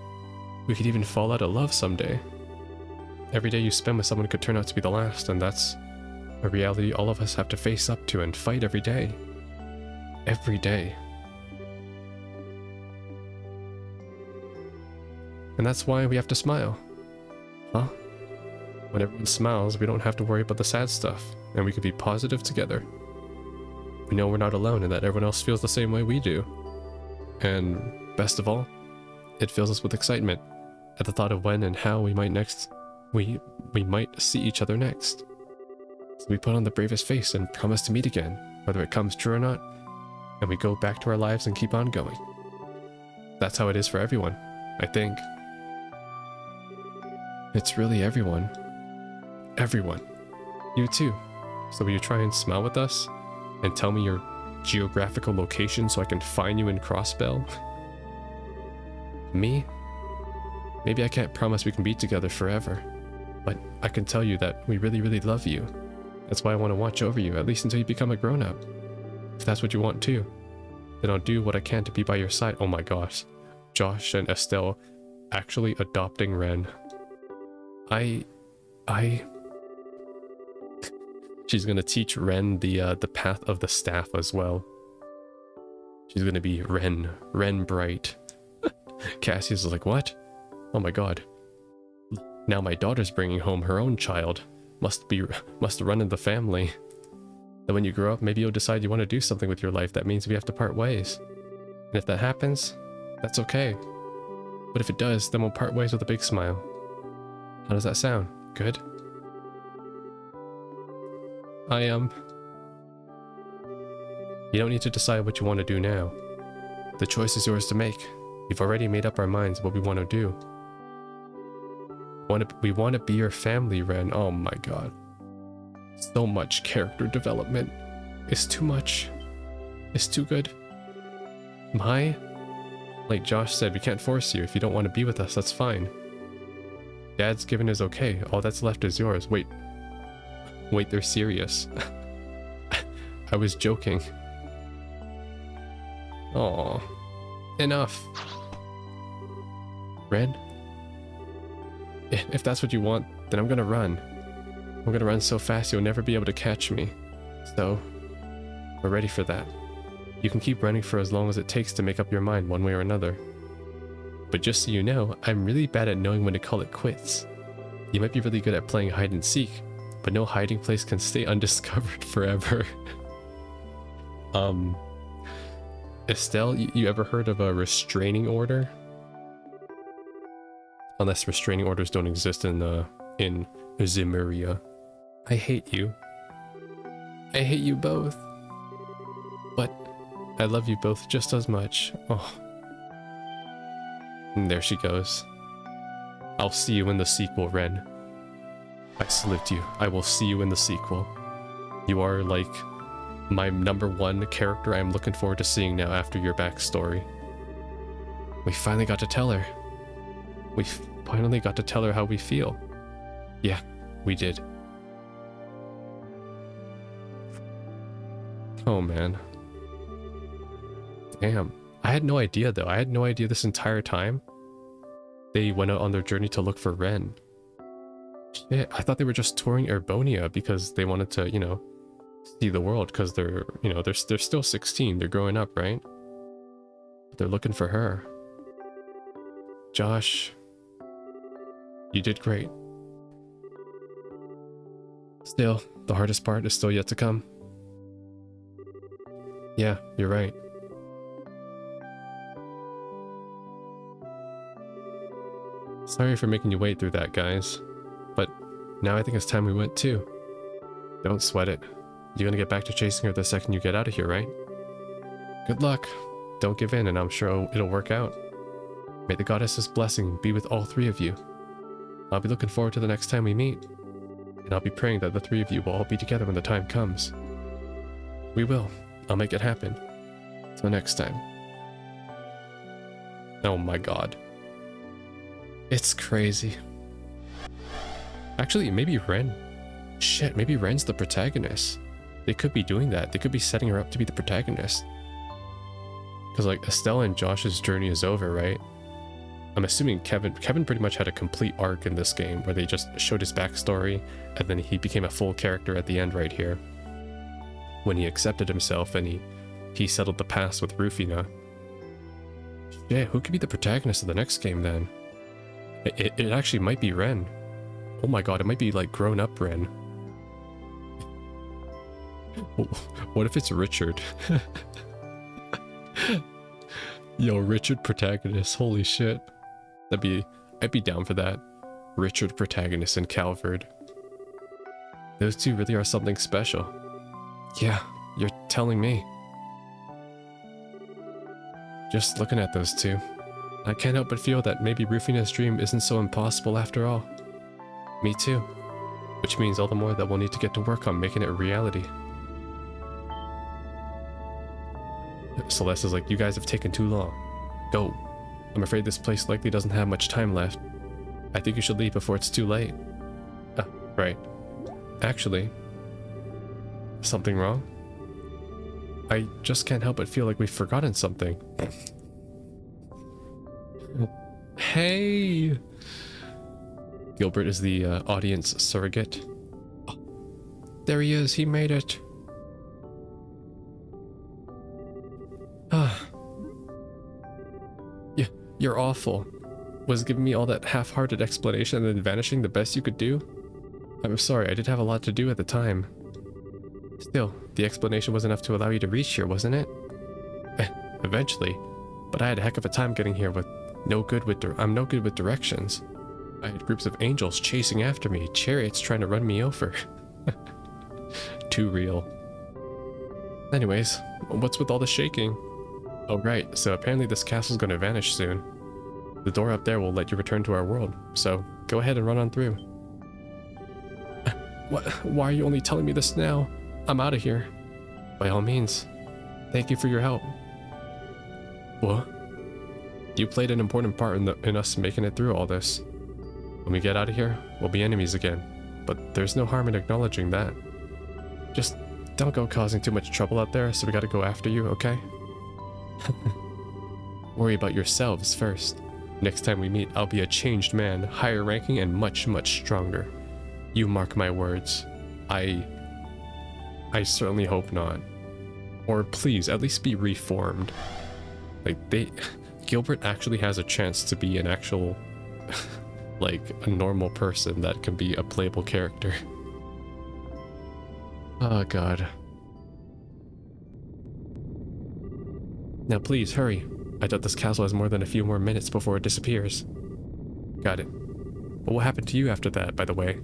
We could even fall out of love someday. Every day you spend with someone could turn out to be the last, and that's a reality all of us have to face up to and fight every day. Every day. And that's why we have to smile. Huh? When everyone smiles, we don't have to worry about the sad stuff, and we can be positive together. We know we're not alone and that everyone else feels the same way we do. And best of all, it fills us with excitement at the thought of when and how we might see each other next. So we put on the bravest face and promise to meet again, whether it comes true or not, and we go back to our lives and keep on going. That's how it is for everyone, I think. It's really everyone. Everyone. You too. So will you try and smile with us? And tell me your geographical location so I can find you in Crossbell? Me? Maybe I can't promise we can be together forever, but I can tell you that we really, really love you. That's why I want to watch over you, at least until you become a grown-up. If that's what you want too, then I'll do what I can to be by your side. Oh my gosh. Josh and Estelle actually adopting Ren. She's gonna teach Ren the path of the staff as well. She's gonna be Ren Bright. Cassius is like, what? Oh my god. Now my daughter's bringing home her own child. Must run in the family. And when you grow up, maybe you'll decide you want to do something with your life. That means we have to part ways. And if that happens, that's okay. But if it does, then we'll part ways with a big smile. How does that sound? Good? You don't need to decide what you want to do now. The choice is yours to make. We've already made up our minds what we want to do. We want to be your family, Ren. Oh my god. So much character development. It's too much. It's too good. Like Josh said, we can't force you. If you don't want to be with us, that's fine. Dad's given his okay. All that's left is yours. Wait, they're serious. I was joking. Aw. Enough. Ren? If that's what you want, then I'm gonna run. I'm gonna run so fast you'll never be able to catch me. So, we're ready for that. You can keep running for as long as it takes to make up your mind one way or another. But just so you know, I'm really bad at knowing when to call it quits. You might be really good at playing hide and seek, but no hiding place can stay undiscovered forever. Estelle, you ever heard of a restraining order? Unless restraining orders don't exist in Zemuria. I hate you. I hate you both. But I love you both just as much. Oh. And there she goes. I'll see you in the sequel, Ren. I salute you. I will see you in the sequel. You are like my #1 character I'm looking forward to seeing now after your backstory. We finally got to tell her. We finally got to tell her how we feel. Yeah, we did. Oh man. Damn. I had no idea though. I had no idea this entire time they went out on their journey to look for Ren. Shit, I thought they were just touring Erbonia because they wanted to, you know, see the world because they're, you know, they're still 16. They're growing up, right? But they're looking for her. Josh, you did great. Still, the hardest part is still yet to come. Yeah, you're right. Sorry for making you wait through that, guys. But now I think it's time we went too. Don't sweat it. You're gonna get back to chasing her the second you get out of here, right? Good luck. Don't give in, and I'm sure it'll work out. May the goddess's blessing be with all three of you. I'll be looking forward to the next time we meet. And I'll be praying that the three of you will all be together when the time comes. We will. I'll make it happen. Till next time. Oh my god. It's crazy. Actually, maybe Ren. Shit, maybe Ren's the protagonist. They could be doing that. They could be setting her up to be the protagonist. Because like Estelle and Josh's journey is over, right? I'm assuming Kevin pretty much had a complete arc in this game where they just showed his backstory and then he became a full character at the end right here. When he accepted himself and he settled the past with Rufina. Yeah, who could be the protagonist of the next game then? It actually might be Ren. Oh my god, it might be like grown-up Ren. What if it's Richard? Yo, Richard protagonist, holy shit. I'd be down for that. Richard protagonist and Calvard. Those two really are something special. Yeah, you're telling me. Just looking at those two, I can't help but feel that maybe Rufina's dream isn't so impossible after all. Me too. Which means all the more that we'll need to get to work on making it a reality. Celeste is like, you guys have taken too long. Go. I'm afraid this place likely doesn't have much time left. I think you should leave before it's too late. Right. Actually, something wrong? I just can't help but feel like we've forgotten something. Hey! Gilbert is the audience surrogate. Oh, there he is, he made it. Yeah, you're awful. Was giving me all that half-hearted explanation and then vanishing the best you could do? I'm sorry, I did have a lot to do at the time. Still, the explanation was enough to allow you to reach here, wasn't it? Eventually, but I had a heck of a time getting here with I'm no good with directions. I had groups of angels chasing after me, chariots trying to run me over. Too real. Anyways, what's with all the shaking? Oh right, so apparently this castle's gonna vanish soon. The door up there will let you return to our world, so go ahead and run on through. What? Why are you only telling me this now? I'm out of here. By all means. Thank you for your help. What? You played an important part in us making it through all this. When we get out of here, we'll be enemies again. But there's no harm in acknowledging that. Just don't go causing too much trouble out there, so we gotta go after you, okay? Worry about yourselves first. Next time we meet, I'll be a changed man, higher ranking and much, much stronger. You mark my words. I certainly hope not. Or please, at least be reformed. Like, Gilbert actually has a chance to be an actual, like, a normal person that can be a playable character. Oh god. Now please, hurry. I doubt this castle has more than a few more minutes before it disappears. Got it. What will happen to you after that, by the way?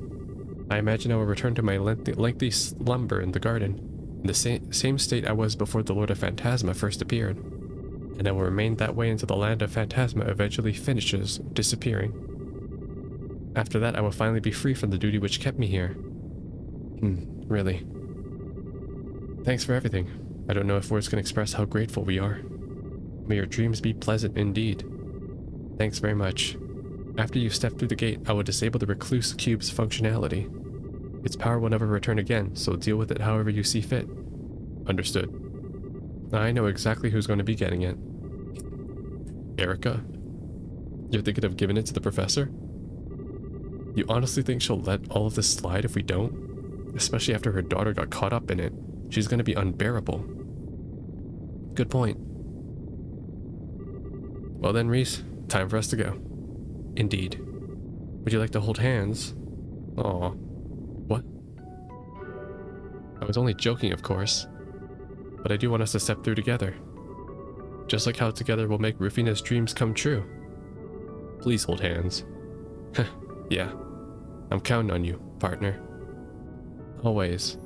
I imagine I will return to my lengthy slumber in the garden, in the same state I was before the Lord of Phantasma first appeared. And I will remain that way until the land of Phantasma eventually finishes disappearing. After that, I will finally be free from the duty which kept me here. Really. Thanks for everything. I don't know if words can express how grateful we are. May your dreams be pleasant indeed. Thanks very much. After you step through the gate, I will disable the Recluse Cube's functionality. Its power will never return again, so deal with it however you see fit. Understood. I know exactly who's going to be getting it. Erica? You're thinking of giving it to the professor? You honestly think she'll let all of this slide if we don't? Especially after her daughter got caught up in it. She's going to be unbearable. Good point. Well then, Reese, time for us to go. Indeed. Would you like to hold hands? Aw. What? I was only joking, of course, but I do want us to step through together. Just like how together we'll make Rufina's dreams come true. Please hold hands. Yeah, I'm counting on you, partner. Always.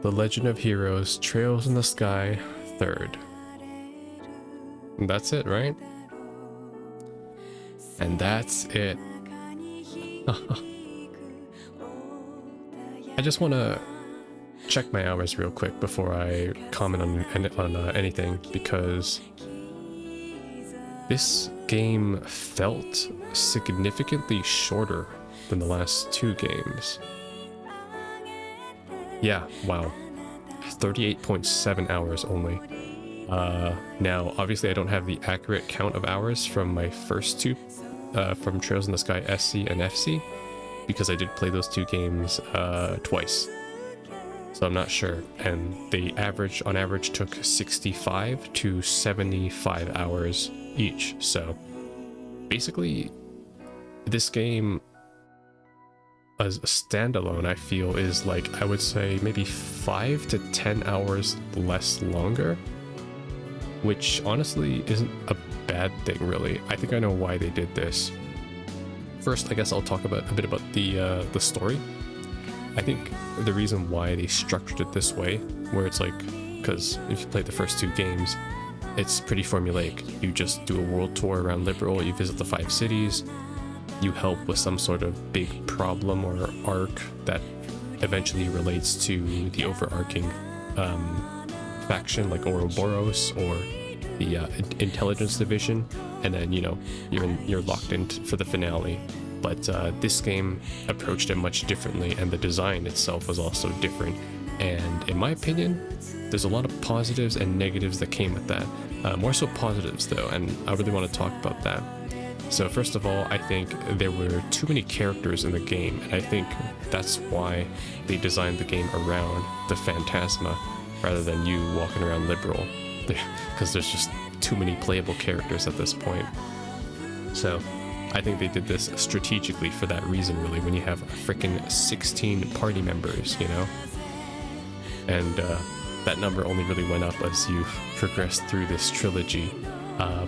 The Legend of Heroes, Trails in the Sky, 3rd. And that's it, right? And that's it. I just want to check my hours real quick before I comment on anything, because this game felt significantly shorter than the last 2 games. Yeah, wow. 38.7 hours only. Now, obviously I don't have the accurate count of hours from my first 2, from Trails in the Sky SC and FC, because I did play those 2 games twice. So I'm not sure. And they on average took 65 to 75 hours each. So basically, this game as a standalone, I feel, is like, I would say maybe 5 to 10 hours less longer, which honestly isn't a bad thing, really. I think I know why they did this. First, I guess I'll talk a bit about the story. I think the reason why they structured it this way, where it's like, because if you play the first 2 games, it's pretty formulaic. You just do a world tour around Liberal, you visit the 5 cities, you help with some sort of big problem or arc that eventually relates to the overarching faction, like Ouroboros or the intelligence division, and then, you know, you're locked in for the finale. But this game approached it much differently, and the design itself was also different. And in my opinion, there's a lot of positives and negatives that came with that. More so positives, though, and I really want to talk about that. So first of all, I think there were too many characters in the game, and I think that's why they designed the game around the Phantasma rather than you walking around Liberal, because there's just too many playable characters at this point. So I think they did this strategically for that reason, really, when you have freaking 16 party members, you know? And that number only really went up as you progressed through this trilogy.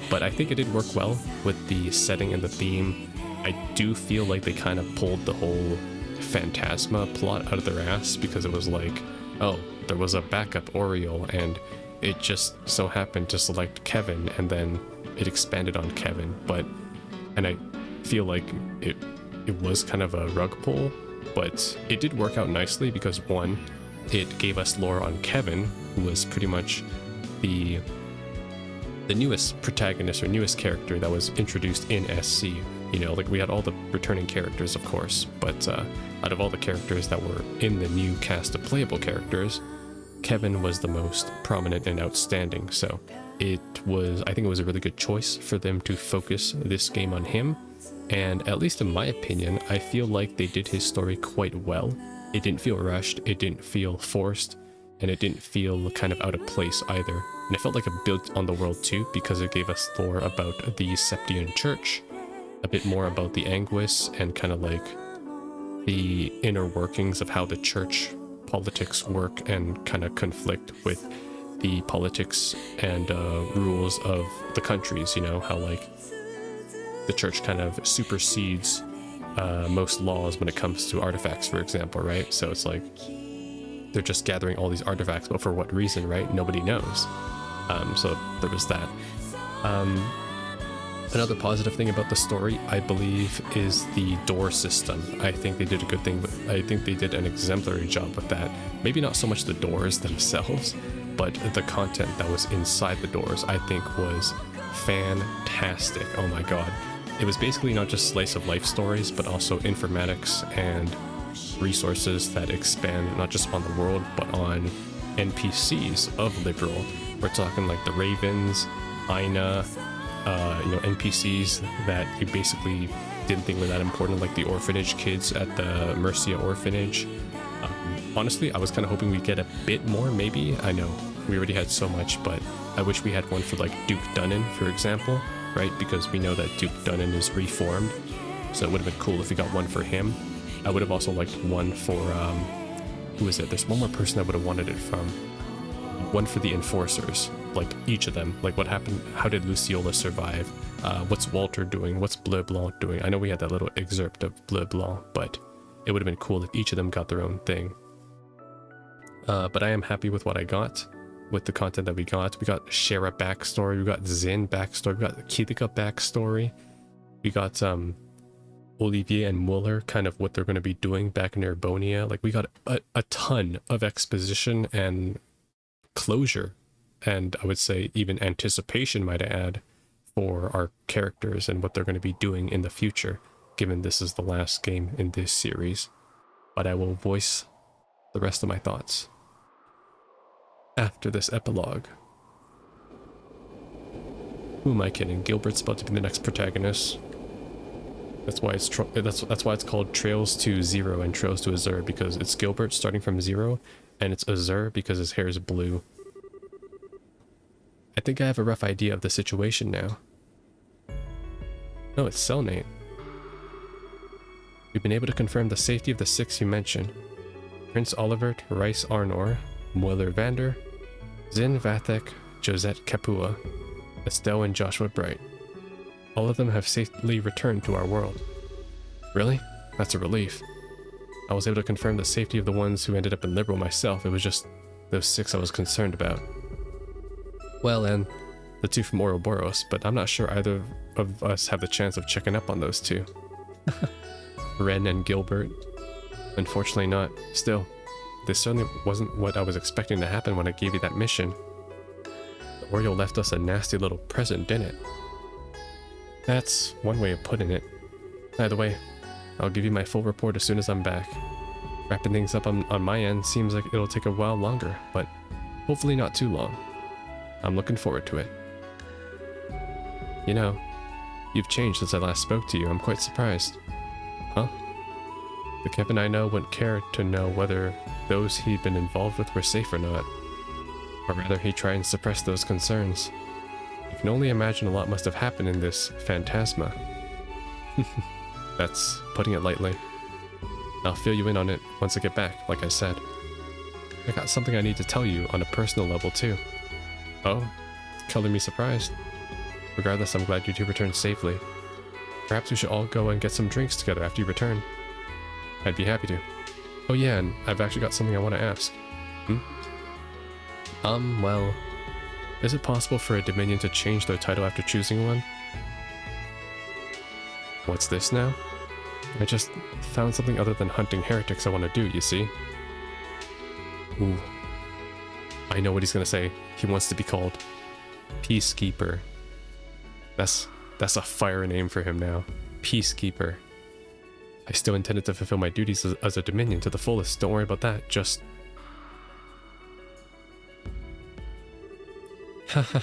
But I think it did work well with the setting and the theme. I do feel like they kind of pulled the whole Phantasma plot out of their ass, because it was like, oh, there was a backup Oriole, and it just so happened to select Kevin, and then it expanded on Kevin. And I feel like it was kind of a rug pull, but it did work out nicely, because one, it gave us lore on Kevin, who was pretty much the newest protagonist or newest character that was introduced in SC. You know, like, we had all the returning characters, of course, but out of all the characters that were in the new cast of playable characters, Kevin was the most prominent and outstanding. So I think it was a really good choice for them to focus this game on him. And at least in my opinion, I feel like they did his story quite well. It didn't feel rushed, it didn't feel forced, and it didn't feel kind of out of place either. And it felt like it built on the world too, because it gave us lore about the Septian Church, a bit more about the Anguis, and kind of like the inner workings of how the church politics work and kind of conflict with the politics and rules of the countries. You know, how like the church kind of supersedes most laws when it comes to artifacts, for example, right? So it's like they're just gathering all these artifacts, but for what reason, right? Nobody knows. So there was that. Another positive thing about the story, I believe, is the door system. I think they did a good thing, but I think they did an exemplary job with that. Maybe not so much the doors themselves, but the content that was inside the doors, I think, was fantastic. Oh my god. It was basically not just slice of life stories, but also informatics and resources that expand not just on the world, but on NPCs of Liberal. We're talking like the Ravens, Aina, you know, NPCs that you basically didn't think were that important, like the orphanage kids at the Mercia orphanage. Honestly, I was kind of hoping we'd get a bit more, maybe. I know we already had so much, but I wish we had one for like Duke Dunnan, for example, right? Because we know that Duke Dunnan is reformed, so it would have been cool if we got one for him. I would have also liked one for, who is it? There's one more person I would have wanted it from. One for the enforcers, like each of them. Like what happened, how did Luciola survive? What's Walter doing? What's Bleu Blanc doing? I know we had that little excerpt of Bleu Blanc, but it would have been cool if each of them got their own thing. But I am happy with what I got, with the content that we got. We got Shara backstory, we got Zin backstory, we got Kilika backstory, we got Olivier and Muller, kind of what they're going to be doing back in Urbonia. Like we got a ton of exposition and closure, and I would say even anticipation, might I add, for our characters and what they're going to be doing in the future, given this is the last game in this series. But I will voice the rest of my thoughts after this epilogue. Who am I kidding? Gilbert's about to be the next protagonist. That's why it's that's why it's called Trails to Zero and Trails to Azure, because it's Gilbert starting from zero, and it's Azure because his hair is blue. I think I have a rough idea of the situation now. No, it's Selnate. We've been able to confirm the safety of the 6 you mentioned. Prince Olivert, Rice Arnor, Mueller Vander, Zin Vathek, Josette Kapua, Estelle and Joshua Bright. All of them have safely returned to our world. Really? That's a relief. I was able to confirm the safety of the ones who ended up in Liberal myself. It was just those 6 I was concerned about. Well, and the 2 from Ouroboros, but I'm not sure either of us have the chance of checking up on those 2. Ren and Gilbert. Unfortunately not. Still, this certainly wasn't what I was expecting to happen when I gave you that mission. The Oriole left us a nasty little present, didn't it? That's one way of putting it. Either way, I'll give you my full report as soon as I'm back. Wrapping things up on my end seems like it'll take a while longer, but hopefully not too long. I'm looking forward to it. You know, you've changed since I last spoke to you. I'm quite surprised. Huh? The Kevin I know wouldn't care to know whether those he'd been involved with were safe or not. Or rather, he'd try and suppress those concerns. You can only imagine a lot must have happened in this phantasma. That's putting it lightly. I'll fill you in on it once I get back, like I said. I got something I need to tell you on a personal level too. Oh, color me surprised. Regardless, I'm glad you two returned safely. Perhaps we should all go and get some drinks together after you return. I'd be happy to. Oh yeah, and I've actually got something I want to ask. Well, is it possible for a Dominion to change their title after choosing one? What's this now? I just found something other than hunting heretics I want to do, you see? Ooh. I know what he's gonna say. He wants to be called Peacekeeper. That's a fire name for him now. Peacekeeper. I still intended to fulfill my duties as a Dominion to the fullest. Don't worry about that. Just... Ha ha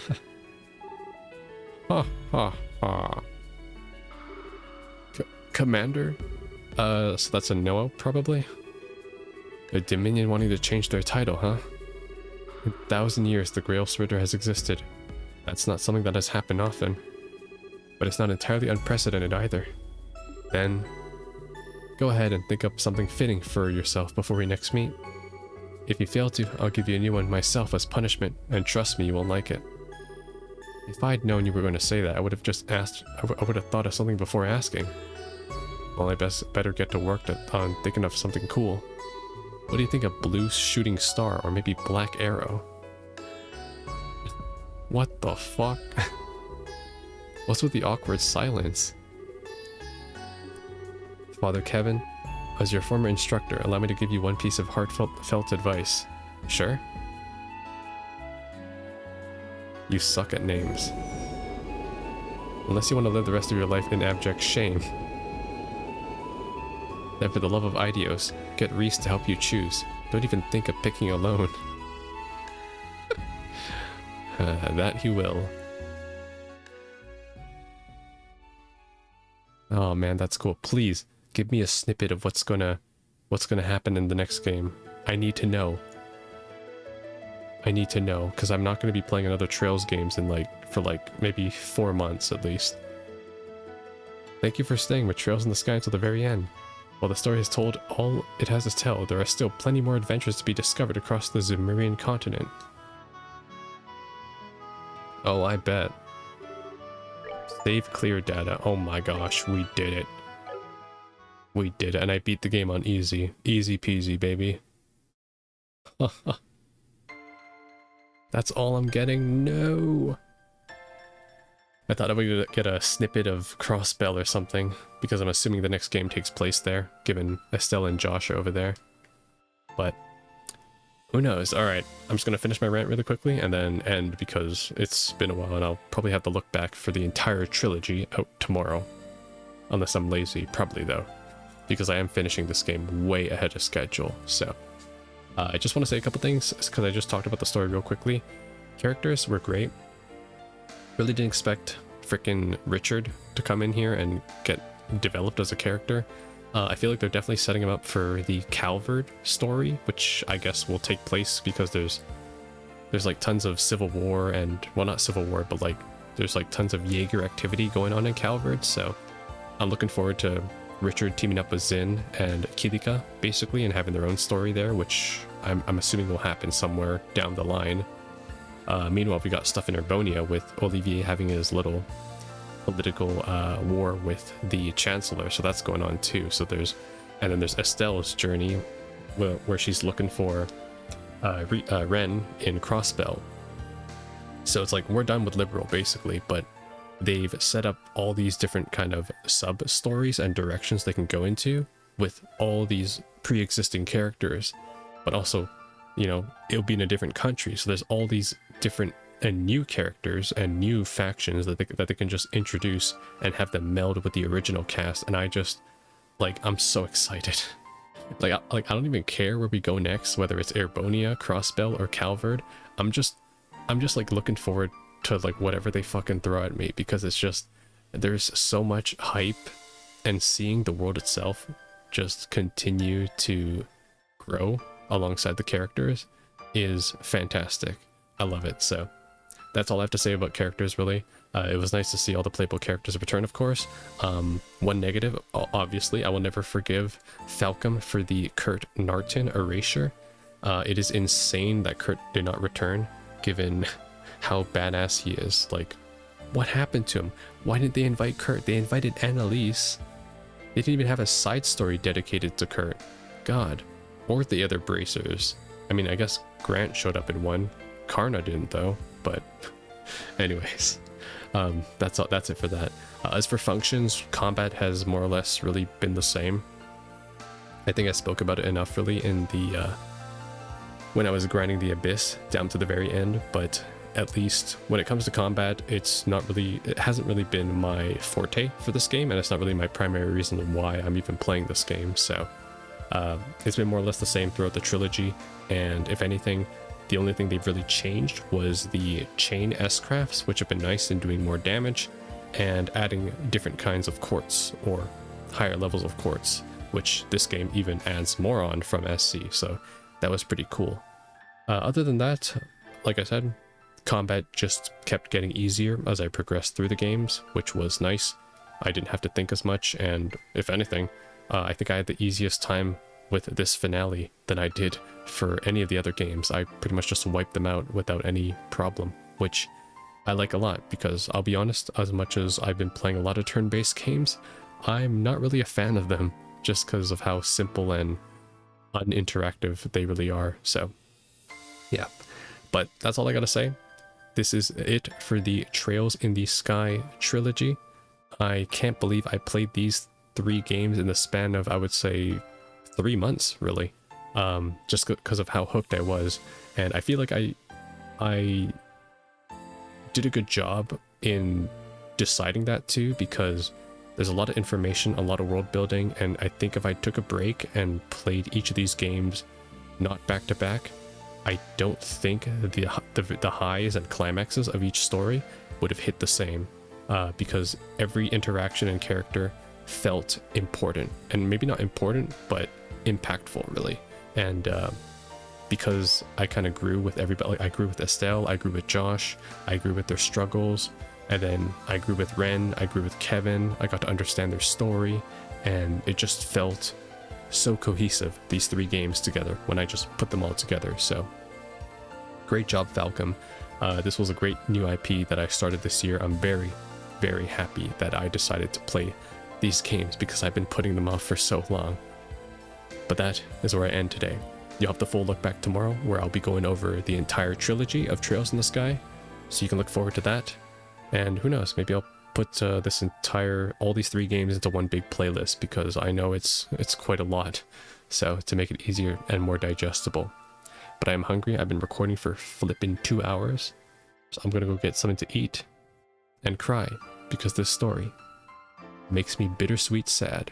ha. Ha ha. Commander? So that's a no, probably? A Dominion wanting to change their title, huh? In 1,000 years, the Grail Splitter has existed. That's not something that has happened often. But it's not entirely unprecedented either. Then, go ahead and think up something fitting for yourself before we next meet. If you fail to, I'll give you a new one myself as punishment, and trust me, you won't like it. If I'd known you were going to say that, I would have just asked. I would have thought of something before asking. Well, I better get to work on thinking of something cool. What do you think of blue shooting star, or maybe black arrow? What the fuck? What's with the awkward silence? Father Kevin, as your former instructor, allow me to give you one piece of heartfelt advice. Sure? You suck at names. Unless you want to live the rest of your life in abject shame. Then for the love of Idios, get Reese to help you choose. Don't even think of picking alone. That he will. Oh man, that's cool. Please give me a snippet of what's gonna happen in the next game. I need to know. I need to know, because I'm not going to be playing another Trails games in for maybe 4 months at least. Thank you for staying with Trails in the Sky until the very end. While the story has told all it has to tell, there are still plenty more adventures to be discovered across the Zemurian continent. Oh, I bet. Save clear data. Oh my gosh, we did it. We did it, and I beat the game on easy. Easy peasy, baby. That's all I'm getting? No! I thought I would get a snippet of Crossbell or something, because I'm assuming the next game takes place there, given Estelle and Josh are over there. But who knows? Alright, I'm just going to finish my rant really quickly and then end, because it's been a while and I'll probably have to look back for the entire trilogy out tomorrow. Unless I'm lazy, probably though, because I am finishing this game way ahead of schedule, so... I just want to say a couple things, because I just talked about the story real quickly. Characters were great. Really didn't expect frickin' Richard to come in here and get developed as a character. I feel like they're definitely setting him up for the Calvard story, which I guess will take place because there's like tons of civil war and, well, not civil war, but like there's like tons of Jaeger activity going on in Calvard, so I'm looking forward to Richard teaming up with Zin and Kilika, basically, and having their own story there, which I'm assuming will happen somewhere down the line. Meanwhile, we got stuff in Urbonia with Olivier having his little political war with the Chancellor, so that's going on too. So and then there's Estelle's journey, where she's looking for Ren in Crossbell. So it's like we're done with Liberal, basically, but they've set up all these different kind of sub-stories and directions they can go into with all these pre-existing characters, but also, you know, it'll be in a different country, so there's all these different and new characters and new factions that they can just introduce and have them meld with the original cast, and I just, like, I'm so excited. I don't even care where we go next, whether it's Erbonia, Crossbell, or Calvard. I'm just like looking forward to like whatever they fucking throw at me, because it's just, there's so much hype, and seeing the world itself just continue to grow alongside the characters is fantastic. I love it. So that's all I have to say about characters, really. It was nice to see all the playable characters return, of course. One negative, obviously, I will never forgive Falcom for the Kurt Narton erasure. It is insane that Kurt did not return, given how badass he is. Like, what happened to him? Why didn't they invite Kurt? They invited Annalise. They didn't even have a side story dedicated to Kurt. God. Or the other bracers. I mean, I guess Grant showed up in one. Karna didn't, though. But anyways, that's it for that. As for functions, combat has more or less really been the same. I think I spoke about it enough, really, in the when I was grinding the Abyss down to the very end, but at least when it comes to combat, it hasn't really been my forte for this game, and it's not really my primary reason why I'm even playing this game. So it's been more or less the same throughout the trilogy, and if anything, the only thing they've really changed was the chain S-crafts, which have been nice in doing more damage, and adding different kinds of quartz, or higher levels of quartz, which this game even adds more on from SC, so that was pretty cool. Other than that, like I said, combat just kept getting easier as I progressed through the games, which was nice. I didn't have to think as much, and if anything, I think I had the easiest time with this finale than I did for any of the other games. I pretty much just wiped them out without any problem, which I like a lot, because I'll be honest, as much as I've been playing a lot of turn-based games, I'm not really a fan of them, just because of how simple and uninteractive they really are. So yeah, but that's all I gotta say. This is it for the Trails in the Sky trilogy. I can't believe I played these 3 games in the span of, I would say, 3 months, really, just because of how hooked I was. And I feel like I did a good job in deciding that too, because there's a lot of information, a lot of world building, and I think if I took a break and played each of these games not back to back, I don't think the highs and climaxes of each story would have hit the same, because every interaction and character felt important, and maybe not important, but impactful, really. And because I kind of grew with everybody, like I grew with Estelle, I grew with Josh, I grew with their struggles, and then I grew with Ren, I grew with Kevin, I got to understand their story, and it just felt so cohesive, these 3 games together, when I just put them all together. So great job, Falcom. This was a great new IP that I started this year. I'm very, very happy that I decided to play these games because I've been putting them off for so long. But that is where I end today. You'll have the full look back tomorrow, where I'll be going over the entire trilogy of Trails in the Sky, so you can look forward to that. And who knows, maybe I'll put all these 3 games into one big playlist, because I know it's quite a lot, so to make it easier and more digestible. But I am hungry. I've been recording for flipping 2 hours, so I'm gonna go get something to eat and cry, because this story makes me bittersweet sad.